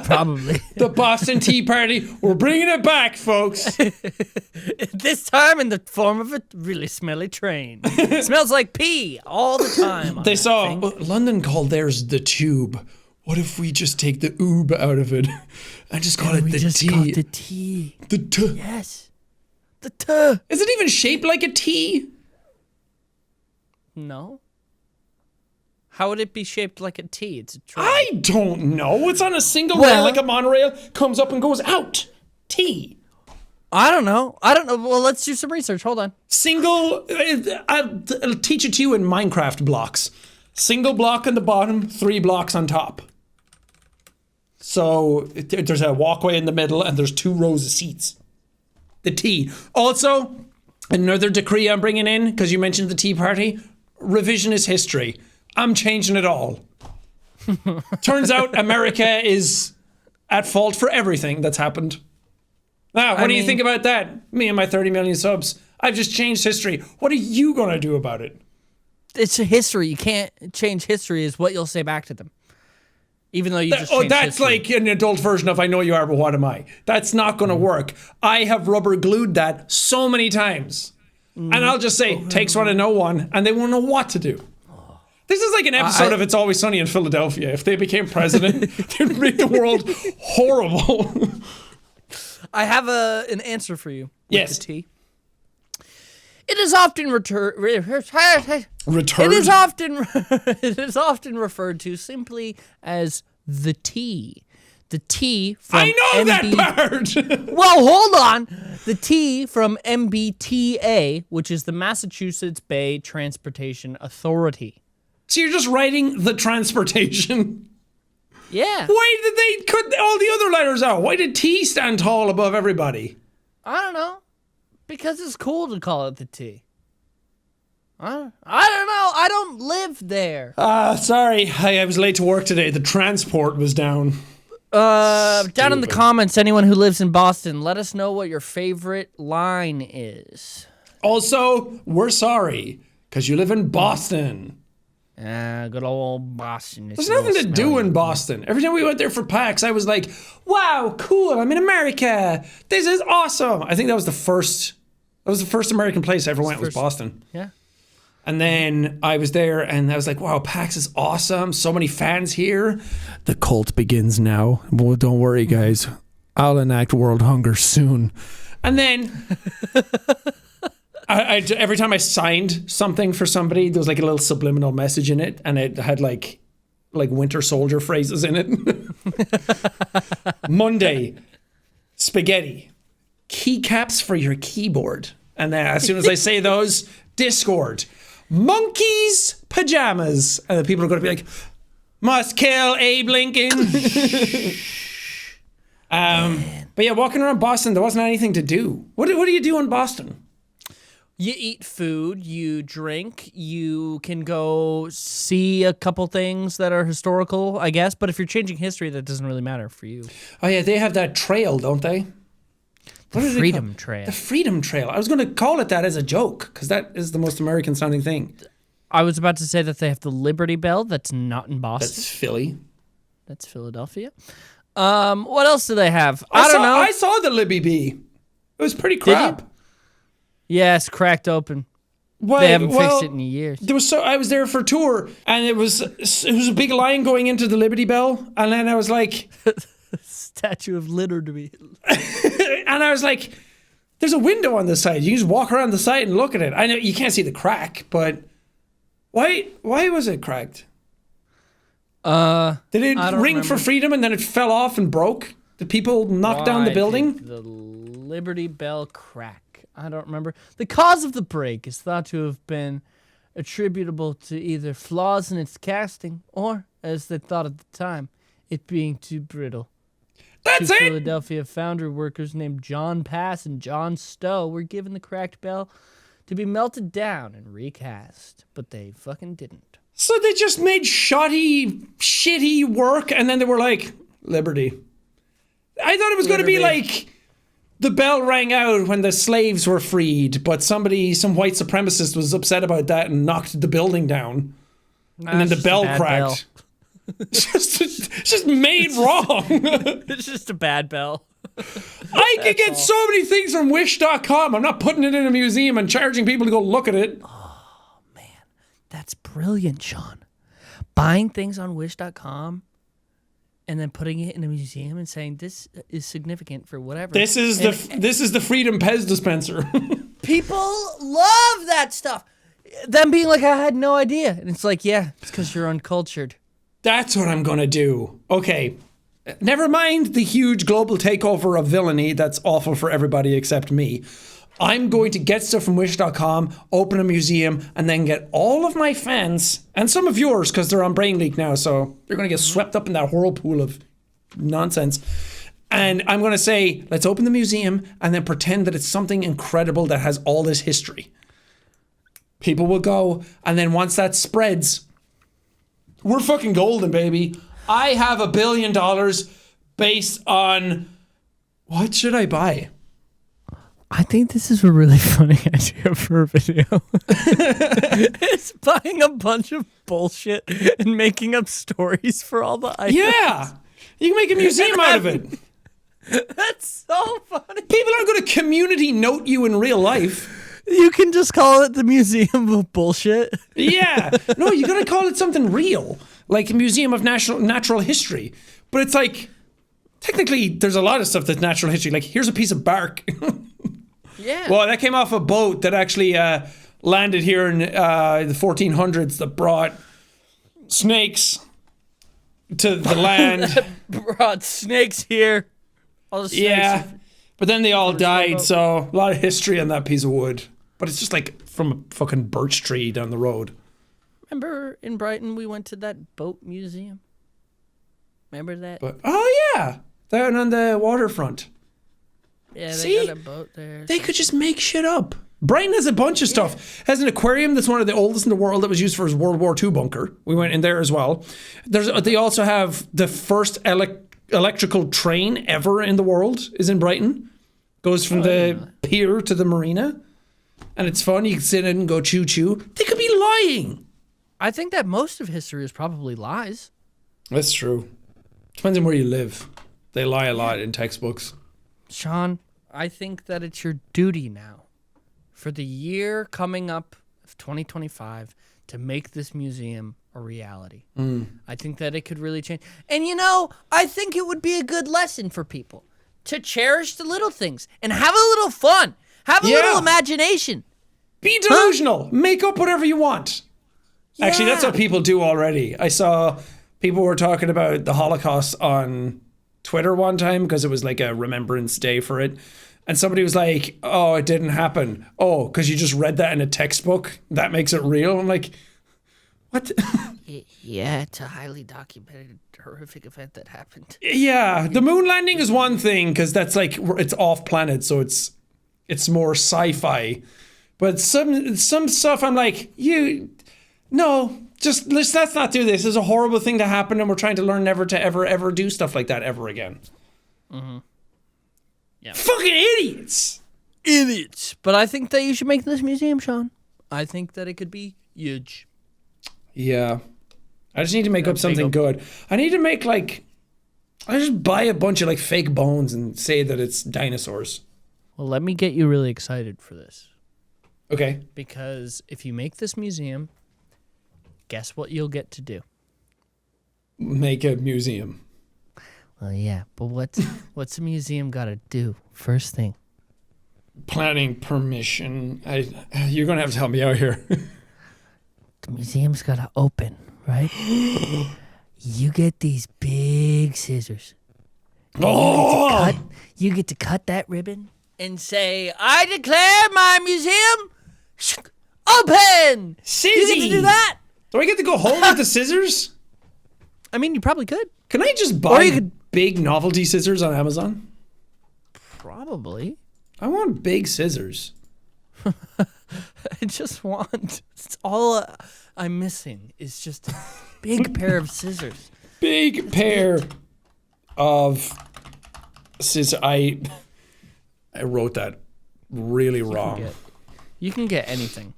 Probably. The Boston Tea Party. We're bringing it back, folks. This time in the form of a really smelly train. Smells like pee all the time. on They that saw thing. London called theirs the Tube. What if we just take the oob out of it and just call it We the just T? got the tea. The T. Yes. The T. Is it even shaped like a T? No. How would it be shaped like a T? It's a train. I don't know. It's on a single Well- rail like a monorail, comes up and goes out. T. I don't know. Well, let's do some research. Hold on. Single, I'll teach it to you in Minecraft blocks. Single block on the bottom, 3 blocks on top. So there's a walkway in the middle and there's 2 rows of seats. The T. Also, another decree I'm bringing in, because you mentioned the Tea Party, revisionist history. I'm changing it all. Turns out America is at fault for everything that's happened. Now, what do you think about that? Me and my 30 million subs. I've just changed history. What are you going to do about it? It's a history. You can't change history is what you'll say back to them. Even though you just changed that's history. like an adult version of I know you are, but what am I? That's not going to work. I have rubber glued that so many times. And I'll just say, takes one to know one, and they won't know what to do. This is like an episode of It's Always Sunny in Philadelphia. If they became president, they'd make the world horrible. I have an answer for you. With Yes. The T. It is often Return. it is often referred to simply as the T. The T from I know that part. Well, hold on. The T from MBTA, which is the Massachusetts Bay Transportation Authority. So you're just writing the transportation. Yeah. Why did they cut all the other letters out? Why did T stand tall above everybody? I don't know. Because it's cool to call it the T. I don't know. I don't live there. Sorry. I was late to work today. The transport was down. Down in the comments, anyone who lives in Boston, let us know what your favorite line is. Also, we're sorry, because you live in Boston. Good old Boston. There's nothing to do in Boston. Every time we went there for PAX, I was like, wow, cool, I'm in America. This is awesome. I think that was the first American place I ever went was Boston. Yeah. And then I was there and I was like, wow, PAX is awesome. So many fans here. The cult begins now. Well, don't worry, guys. I'll enact world hunger soon. And then I every time I signed something for somebody, there was like a little subliminal message in it. And it had like Winter Soldier phrases in it. Monday, spaghetti, keycaps for your keyboard. And then as soon as I say those, Discord. Monkeys, pajamas. And the people are going to be like, must kill Abe Lincoln. But yeah, walking around Boston, there wasn't anything to do. What do you do in Boston? You eat food, you drink, you can go see a couple things that are historical, I guess. But if you're changing history, that doesn't really matter for you. Oh yeah, they have that trail, don't they? What is it Freedom called? Trail. The Freedom Trail. I was going to call it that as a joke because that is the most American sounding thing. I was about to say that they have the Liberty Bell. That's not in Boston. That's Philly. That's Philadelphia. What else do they have? I don't know. I saw the Libby Bee. It was pretty crap. Yeah, it's cracked open. Well, They haven't fixed it in years. I was there for a tour, and it was a big line going into the Liberty Bell, and then I was like, Statue of Liberty. and I was like, there's a window on the side. You can just walk around the side and look at it. I know you can't see the crack, but why was it cracked? Did it I don't ring for remember. freedom and then it fell off and broke? Did people knock down the Why building? did the Liberty Bell crack? I don't remember. The cause of the break is thought to have been attributable to either flaws in its casting or, as they thought at the time, it being too brittle. That's Two it! Philadelphia foundry workers named John Pass and John Stowe were given the cracked bell to be melted down and recast, but they fucking didn't. So they just made shitty work and then they were like, Liberty. I thought it was going to be like the bell rang out when the slaves were freed, but some white supremacist was upset about that and knocked the building down. Nah, And then it's the just a bell bad cracked. just made wrong. It's just a bad bell. I could get so many things from wish.com. I'm not putting it in a museum and charging people to go look at it. That's brilliant, Sean. Buying things on wish.com and then putting it in a museum and saying this is significant for whatever. This is the Freedom Pez dispenser. People love that stuff. Them being like, I had no idea. And it's like, yeah, it's because you're uncultured. That's what I'm gonna do. Okay. Never mind the huge global takeover of villainy that's awful for everybody except me. I'm going to get stuff from wish.com, open a museum, and then get all of my fans, and some of yours, because they're on Brain Leak now, so you're going to get swept up in that whirlpool of nonsense. And I'm going to say, let's open the museum and then pretend that it's something incredible that has all this history. People will go, and then once that spreads, we're fucking golden, baby. I have $1 billion based on... What should I buy? I think this is a really funny idea for a video. It's buying a bunch of bullshit and making up stories for all the items. Yeah! You can make a museum out of it. That's so funny. People aren't going to community note you in real life. You can just call it the Museum of Bullshit. Yeah. No, you got to call it something real. Like a Museum of Natural History. But it's like, technically, there's a lot of stuff that's natural history. Like, here's a piece of bark. Yeah. Well, that came off a boat that actually landed here in the 1400s that brought snakes to the land. Brought snakes here. All the snakes. Yeah. But then they all died, so a lot of history on that piece of wood. But it's just like from a fucking birch tree down the road. Remember in Brighton we went to that boat museum? Remember that? But oh yeah, down on the waterfront. Yeah, they See? got a boat there. They could just make shit up. Brighton has a bunch of stuff. Has an aquarium that's one of the oldest in the world that was used for his World War II bunker. We went in there as well. They also have the first electrical train ever in the world is in Brighton. Goes from the pier to the marina. And it's fun. You can sit in and go choo choo. They could be lying. I think that most of history is probably lies. That's true. Depends on where you live. They lie a lot in textbooks. Sean, I think that it's your duty now for the year coming up of 2025 to make this museum a reality. I think that it could really change. And you know, I think it would be a good lesson for people to cherish the little things and have a little fun. Have a little imagination. Be delusional. Make up whatever you want. Yeah. Actually, that's what people do already. I saw people were talking about the Holocaust on Twitter one time because it was like a remembrance day for it. And somebody was like, oh, it didn't happen. Oh, because you just read that in a textbook? That makes it real? I'm like, what? Yeah, it's a highly documented, horrific event that happened. Yeah, the moon landing is one thing because that's like, it's off planet, so it's more sci-fi. But some stuff I'm like, let's not do this. It's a horrible thing to happen and we're trying to learn never to ever do stuff like that ever again. Mm-hmm. Yeah. Fucking idiots. Idiots. But I think that you should make this museum, Sean. I think that it could be huge. Yeah. I just need to make up something good. I need to make I just buy a bunch of fake bones and say that it's dinosaurs. Well, let me get you really excited for this. Okay. Because if you make this museum, guess what you'll get to do? Make a museum. Well, yeah, but what's a museum got to do? First thing. Planning permission. You're going to have to help me out here. The museum's got to open, right? You get these big scissors. Oh! You get to cut that ribbon and say, I declare my museum open! Sizzy! You get to do that? Do I get to go home with the scissors? I mean, you probably could. Can I just Or buy you could- big novelty scissors on Amazon? Probably. I want big scissors. I just want. It's all I'm missing is just a big pair of scissors. Big pair of scissors. I wrote that really wrong. You can get anything,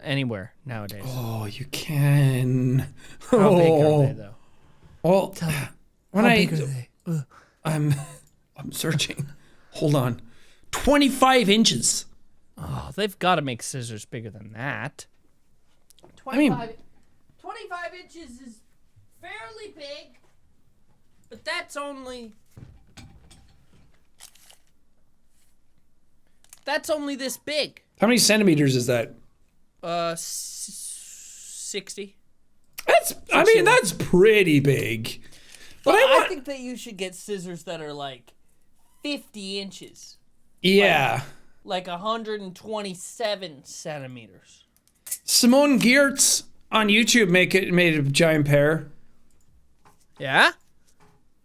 anywhere nowadays. Oh, you can. How big are they, though? Well, Tell me. when How big are they? I'm searching. Hold on. 25 inches. Oh, they've got to make scissors bigger than that. I mean, 25 inches is fairly big, but that's only this big. how many centimeters is that? 60. That's pretty big. But I want- think that you should get scissors that are like 50 inches. Yeah. Like 127 centimeters. Simone Giertz on YouTube made a giant pair. Yeah?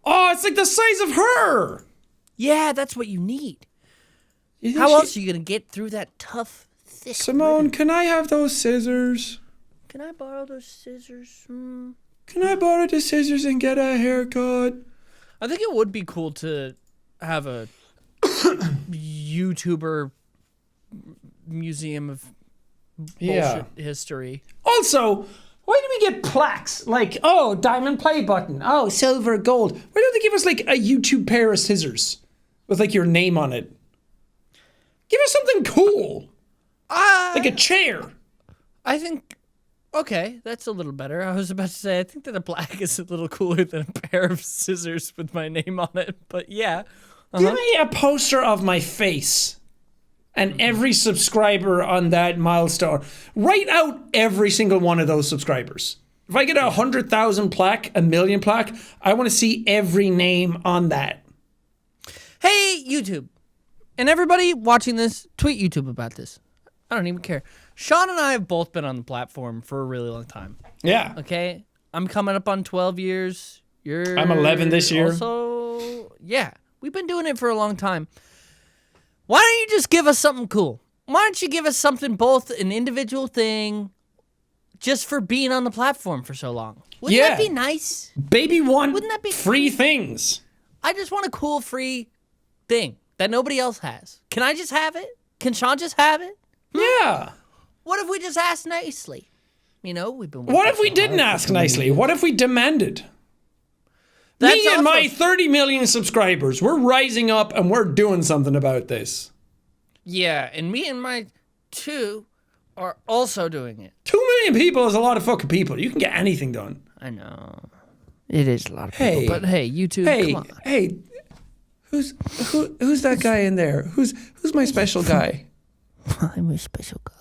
Oh, it's like the size of her. Yeah, that's what you need. You think How she- else are you going to get through that tough, thick Simone, ribbon? can I have those scissors? Can I borrow those scissors? Can I borrow the scissors and get a haircut? I think it would be cool to have a YouTuber museum of bullshit history. Also, why do we get plaques like, oh, diamond play button, oh, silver, gold? Why don't they give us like a YouTube pair of scissors with like your name on it? Give us something cool, like a chair. I think, okay, that's a little better. I was about to say, I think that a plaque is a little cooler than a pair of scissors with my name on it, but yeah. Give me a poster of my face and every subscriber on that milestone. Write out every single one of those subscribers. If I get 100,000 plaque, 1,000,000 plaque, I want to see every name on that. Hey, YouTube. And everybody watching this, tweet YouTube about this. I don't even care. Sean and I have both been on the platform for a really long time. Yeah. Okay? I'm coming up on 12 years. I'm 11 this year. Also, yeah. We've been doing it for a long time. Why don't you just give us something cool? Why don't you give us something, both an individual thing, just for being on the platform for so long? Wouldn't Yeah. that be nice? Baby want Wouldn't that be free things. I just want a cool free thing that nobody else has. Can I just have it? Can Sean just have it? Yeah. What if we just asked nicely? You know, we've been. What if we didn't ask nicely? What if we demanded? That's Me and also- my 30 million subscribers, we're rising up and we're doing something about this. Yeah, and me and my 2 are also doing it. 2 million people is a lot of fucking people. You can get anything done. I know. It is a lot of Hey. people, but hey, YouTube, Hey, come on. hey, who's that guy in there? Who's my special guy? I'm your special guy.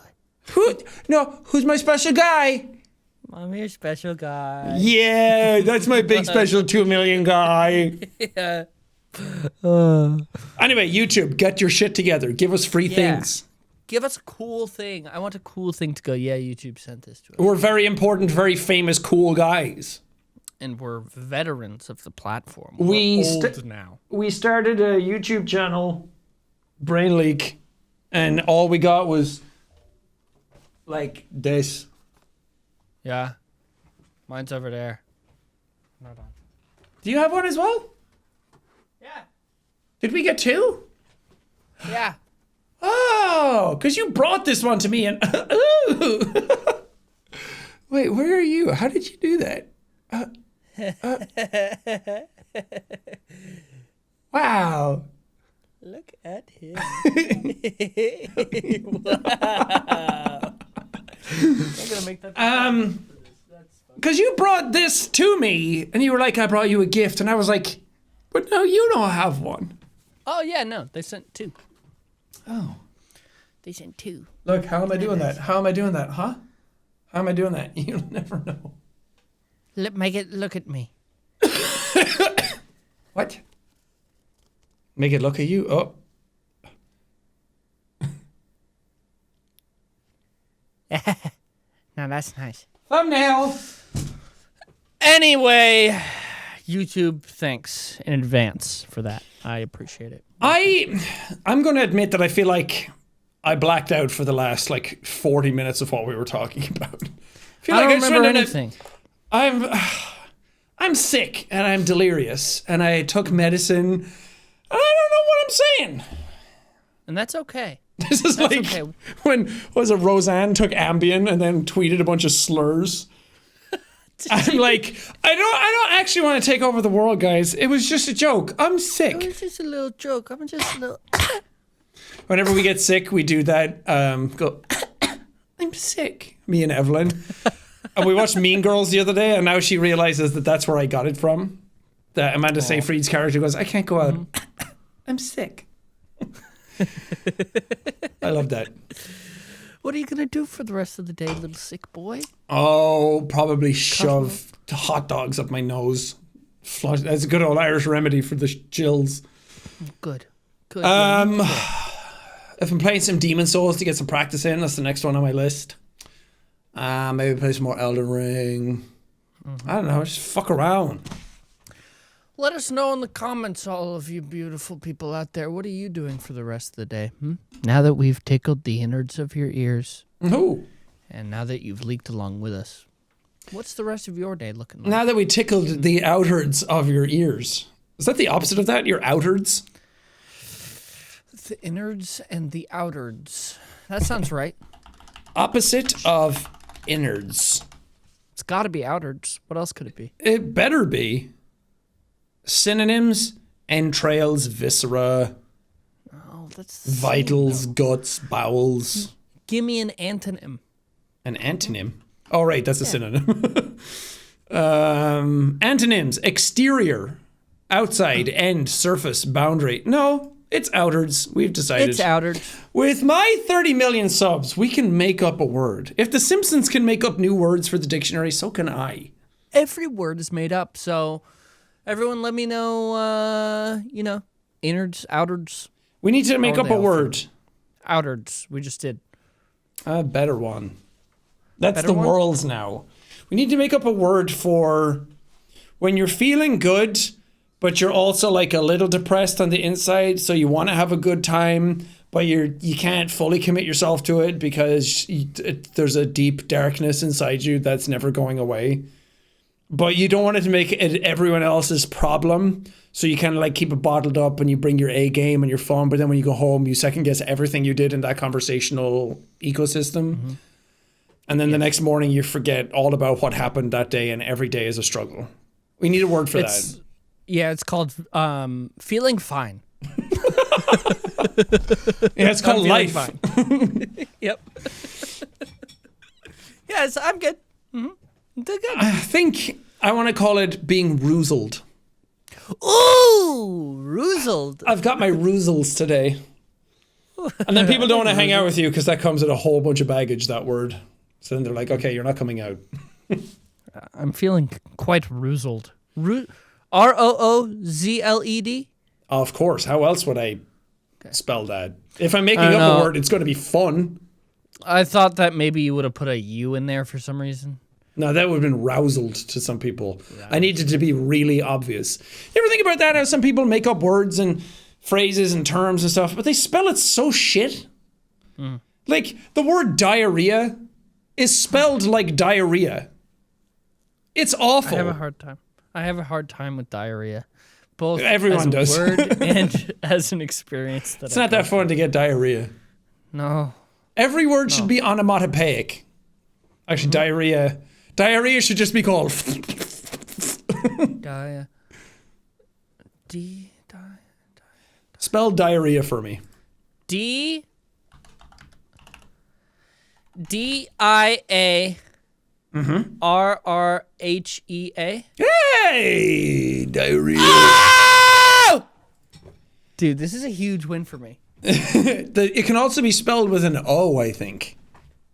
Who's my special guy? I'm your special guy. Yeah, that's my big special 2 million guy. Yeah. Anyway, YouTube, get your shit together. Give us free things. Give us a cool thing. I want a cool thing to go, yeah, YouTube sent this to us. We're very important, very famous, cool guys. And we're veterans of the platform. We We're old now. We started a YouTube channel, Brain Leak, and all we got was like this. Yeah. Mine's over there. Do you have one as well? Yeah. Did we get 2? Yeah. Oh, because you brought this one to me and ooh. Wait, where are you? How did you do that? Wow. Look at him. I'm gonna make that. Because you brought this to me and you were like, I brought you a gift, and I was like, but no, you don't have one. Oh yeah, no, they sent 2. Oh. They sent 2. Look, how am I doing that? How am I doing that, huh? How am I doing that? You'll never know. Make it look at me. What? Make it look at you? Oh. Now that's nice. Thumbnail! Anyway, YouTube, thanks in advance for that. I appreciate it. I'm going to admit that I feel like I blacked out for the last, 40 minutes of what we were talking about. I don't remember anything. I'm sick and I'm delirious and I took medicine and I don't know what I'm saying. And that's okay. This is okay. When Roseanne took Ambien and then tweeted a bunch of slurs. I'm like, I don't actually want to take over the world, guys. It was just a joke. I'm sick. It was just a little joke. I'm just a little. Whenever we get sick, we do that. Go. I'm sick. Me and Evelyn. And we watched Mean Girls the other day, and now she realizes that that's where I got it from. That Amanda Seyfried's character goes, I can't go out. I'm sick. I love that. What are you gonna do for the rest of the day, little sick boy? Oh, probably shove hot dogs up my nose. Flush. That's a good old Irish remedy for the chills. Good. If I'm playing some Demon Souls to get some practice in, that's the next one on my list. Maybe play some more Elden Ring. I don't know, just fuck around. Let us know in the comments, all of you beautiful people out there. What are you doing for the rest of the day? Now that we've tickled the innards of your ears, Ooh. and now that you've leaked along with us, what's the rest of your day looking like? Now that we tickled the outards of your ears. Is that the opposite of that? Your outards? The innards and the outards. That sounds right. Opposite of innards. It's got to be outards. What else could it be? It better be. Synonyms, entrails, viscera, Oh, that's vitals, guts, bowels. Give me an antonym. An antonym? Oh, right, that's a synonym. Antonyms, exterior, outside, end, surface, boundary. No, it's outards. We've decided. It's outards. With my 30 million subs, we can make up a word. If The Simpsons can make up new words for the dictionary, so can I. Every word is made up, so everyone let me know, innards, outards. We need to make up a word. Outards, we just did. A better one. That's Better the one? world's now. We need to make up a word for when you're feeling good, but you're also like a little depressed on the inside, so you want to have a good time, but you can't fully commit yourself to it because there's a deep darkness inside you that's never going away. But you don't want it to make it everyone else's problem, so you kind of like keep it bottled up and you bring your A game and your fun, but then when you go home, you second guess everything you did in that conversational ecosystem. Mm-hmm. And then the next morning you forget all about what happened that day, and every day is a struggle. We need a word for that. Yeah, it's called feeling fine. Yeah, it's called life. Fine. Yep. Yes, I'm good. Mm-hmm. Good. I think I want to call it being roozled. Ooh, roozled. I've got my roozles today. And then people don't want to hang out with you because that comes with a whole bunch of baggage, that word. So then they're like, okay, you're not coming out. I'm feeling quite roozled. R-O-O-Z-L-E-D? Of course. How else would I spell that? If I'm making up a word, it's going to be fun. I thought that maybe you would have put a U in there for some reason. No, that would have been rousled to some people. I needed to be really obvious. You ever think about that? How some people make up words and phrases and terms and stuff, but they spell it so shit. Like, the word diarrhea is spelled like diarrhea. It's awful. I have a hard time with diarrhea. Both Everyone as does. a word and as an experience. It's not that fun to get diarrhea. No. Every word should be onomatopoeic. Actually, diarrhea should just be called. Spell diarrhea for me. D-I-A R-R-H-E-A. Hey, diarrhea. Oh! Dude, this is a huge win for me. It can also be spelled with an O, I think,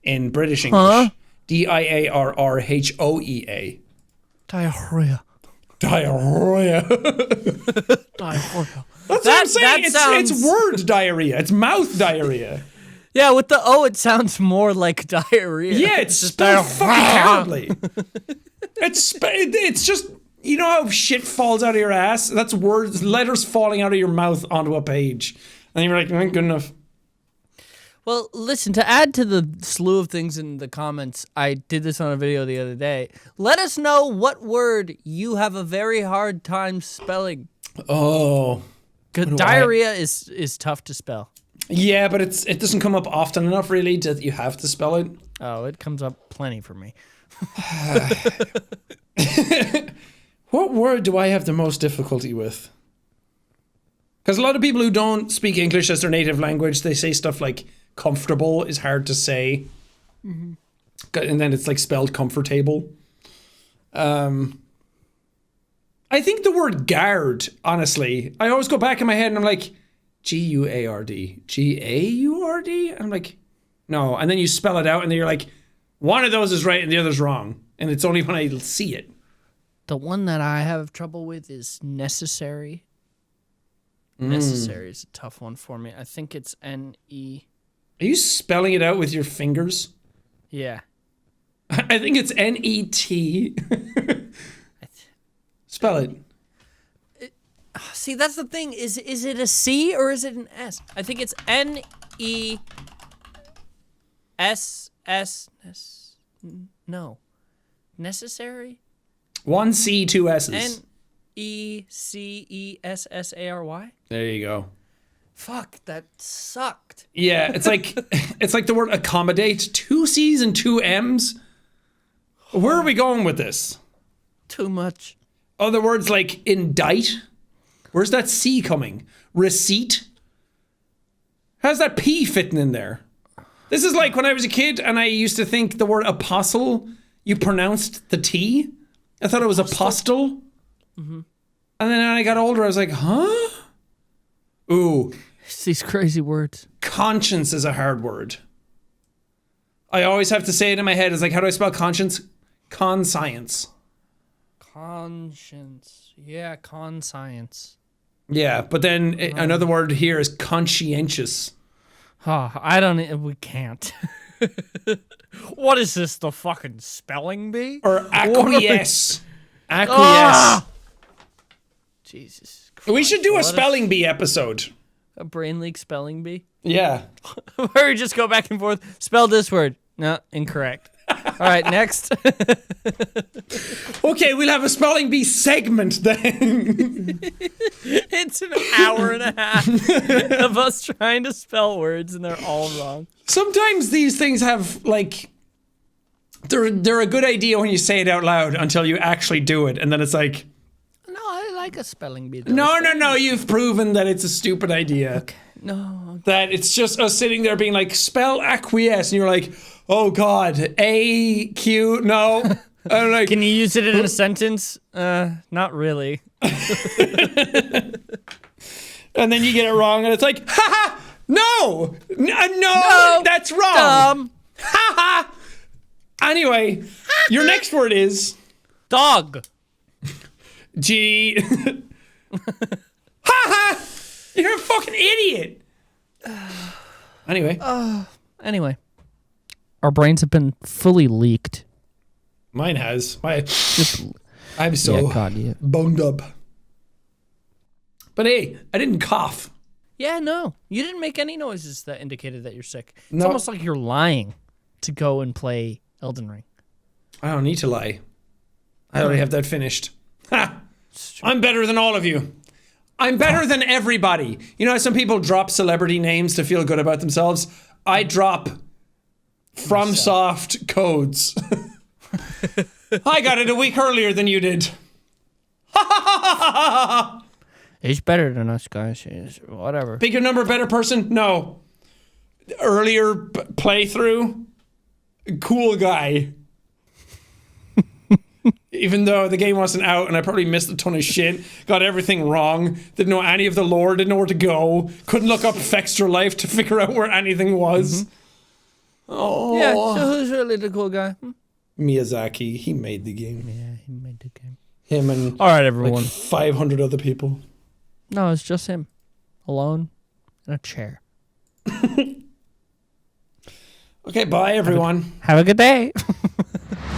in British English. D-I-A-R-R-H-O-E-A. Diarrhea. Diarrhea. Diarrhea. That's what I'm saying. It's word diarrhea. It's mouth diarrhea. Yeah, with the O, it sounds more like diarrhea. Yeah, it's spelled fucking terribly. It's just, you know how shit falls out of your ass? That's words, letters falling out of your mouth onto a page. And you're like, good enough. Well, listen, to add to the slew of things in the comments, I did this on a video the other day. Let us know what word you have a very hard time spelling. Oh. Diarrhea is tough to spell. Yeah, but it doesn't come up often enough, really, that you have to spell it. Oh, it comes up plenty for me. What word do I have the most difficulty with? Because a lot of people who don't speak English as their native language, they say stuff like comfortable is hard to say. Mm-hmm. And then it's like spelled comfortable. I think the word guard, honestly, I always go back in my head and I'm like, G-U-A-R-D. G-A-U-R-D? I'm like, no. And then you spell it out and then you're like, one of those is right and the other's wrong. And it's only when I see it. The one that I have trouble with is necessary. Necessary is a tough one for me. I think it's N-E. Are you spelling it out with your fingers? Yeah. I think it's N-E-T. Spell it. See, that's the thing. Is it a C or is it an S? I think it's N-E-S-S. No. Necessary? One C, two S's. N-E-C-E-S-S-A-R-Y? There you go. Fuck, that sucked. Yeah, it's like the word accommodate. 2 C's and 2 M's. Where are we going with this? Too much. Other words like indict. Where's that C coming? Receipt. How's that P fitting in there? This is like when I was a kid and I used to think the word apostle, you pronounced the T. I thought it was apostle. Mm-hmm. And then when I got older, I was like, huh? Ooh. It's these crazy words. Conscience is a hard word. I always have to say it in my head. It's like, how do I spell conscience? Conscience. Conscience. Yeah, conscience. Yeah, but then another word here is conscientious. Oh, we can't. What is this, the fucking spelling bee? Or acquiesce. Acquiesce. Ah! Jesus Christ. We should do a spelling bee episode. A brain leak spelling bee? Yeah. Where we just go back and forth. Spell this word. No, incorrect. All right, next. Okay, we'll have a spelling bee segment then. It's an hour and a half of us trying to spell words and they're all wrong. Sometimes these things have, like, they're a good idea when you say it out loud until you actually do it. And then it's like, No, I like a spelling bee. Though. no, you've proven that it's a stupid idea. Okay. No. That it's just us sitting there being like, spell acquiesce. And you're like, oh God, A-Q, no. I'm like, Can you use it in a sentence? Not really. and then you get it wrong and it's like, ha ha, no, that's wrong. Dumb. Ha ha. Anyway, your next word is Dog. G. Ha ha. You're a fucking idiot. Anyway. Anyway. Our brains have been fully leaked. Mine has. I'm so boned up. But hey, I didn't cough. Yeah, no. You didn't make any noises that indicated that you're sick. It's No. almost like you're lying to go and play Elden Ring. I don't need to lie. I already have that finished. Ha! I'm better than all of you. I'm better than everybody. You know how some people drop celebrity names to feel good about themselves? I drop FromSoft codes. I got it a week earlier than you did. He's better than us, guys. Whatever. Pick your number, better person? No. Earlier playthrough? Cool guy. Even though the game wasn't out and I probably missed a ton of shit, got everything wrong, didn't know any of the lore, didn't know where to go, couldn't look up Extra Life to figure out where anything was. Mm-hmm. Oh. Yeah, so who's really the cool guy? Miyazaki, he made the game. Yeah, made the game. Him and All right, everyone. like 500 other people. No, it's just him, alone in a chair. Okay, bye everyone. Have a good day.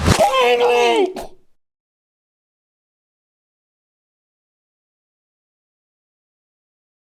Finally!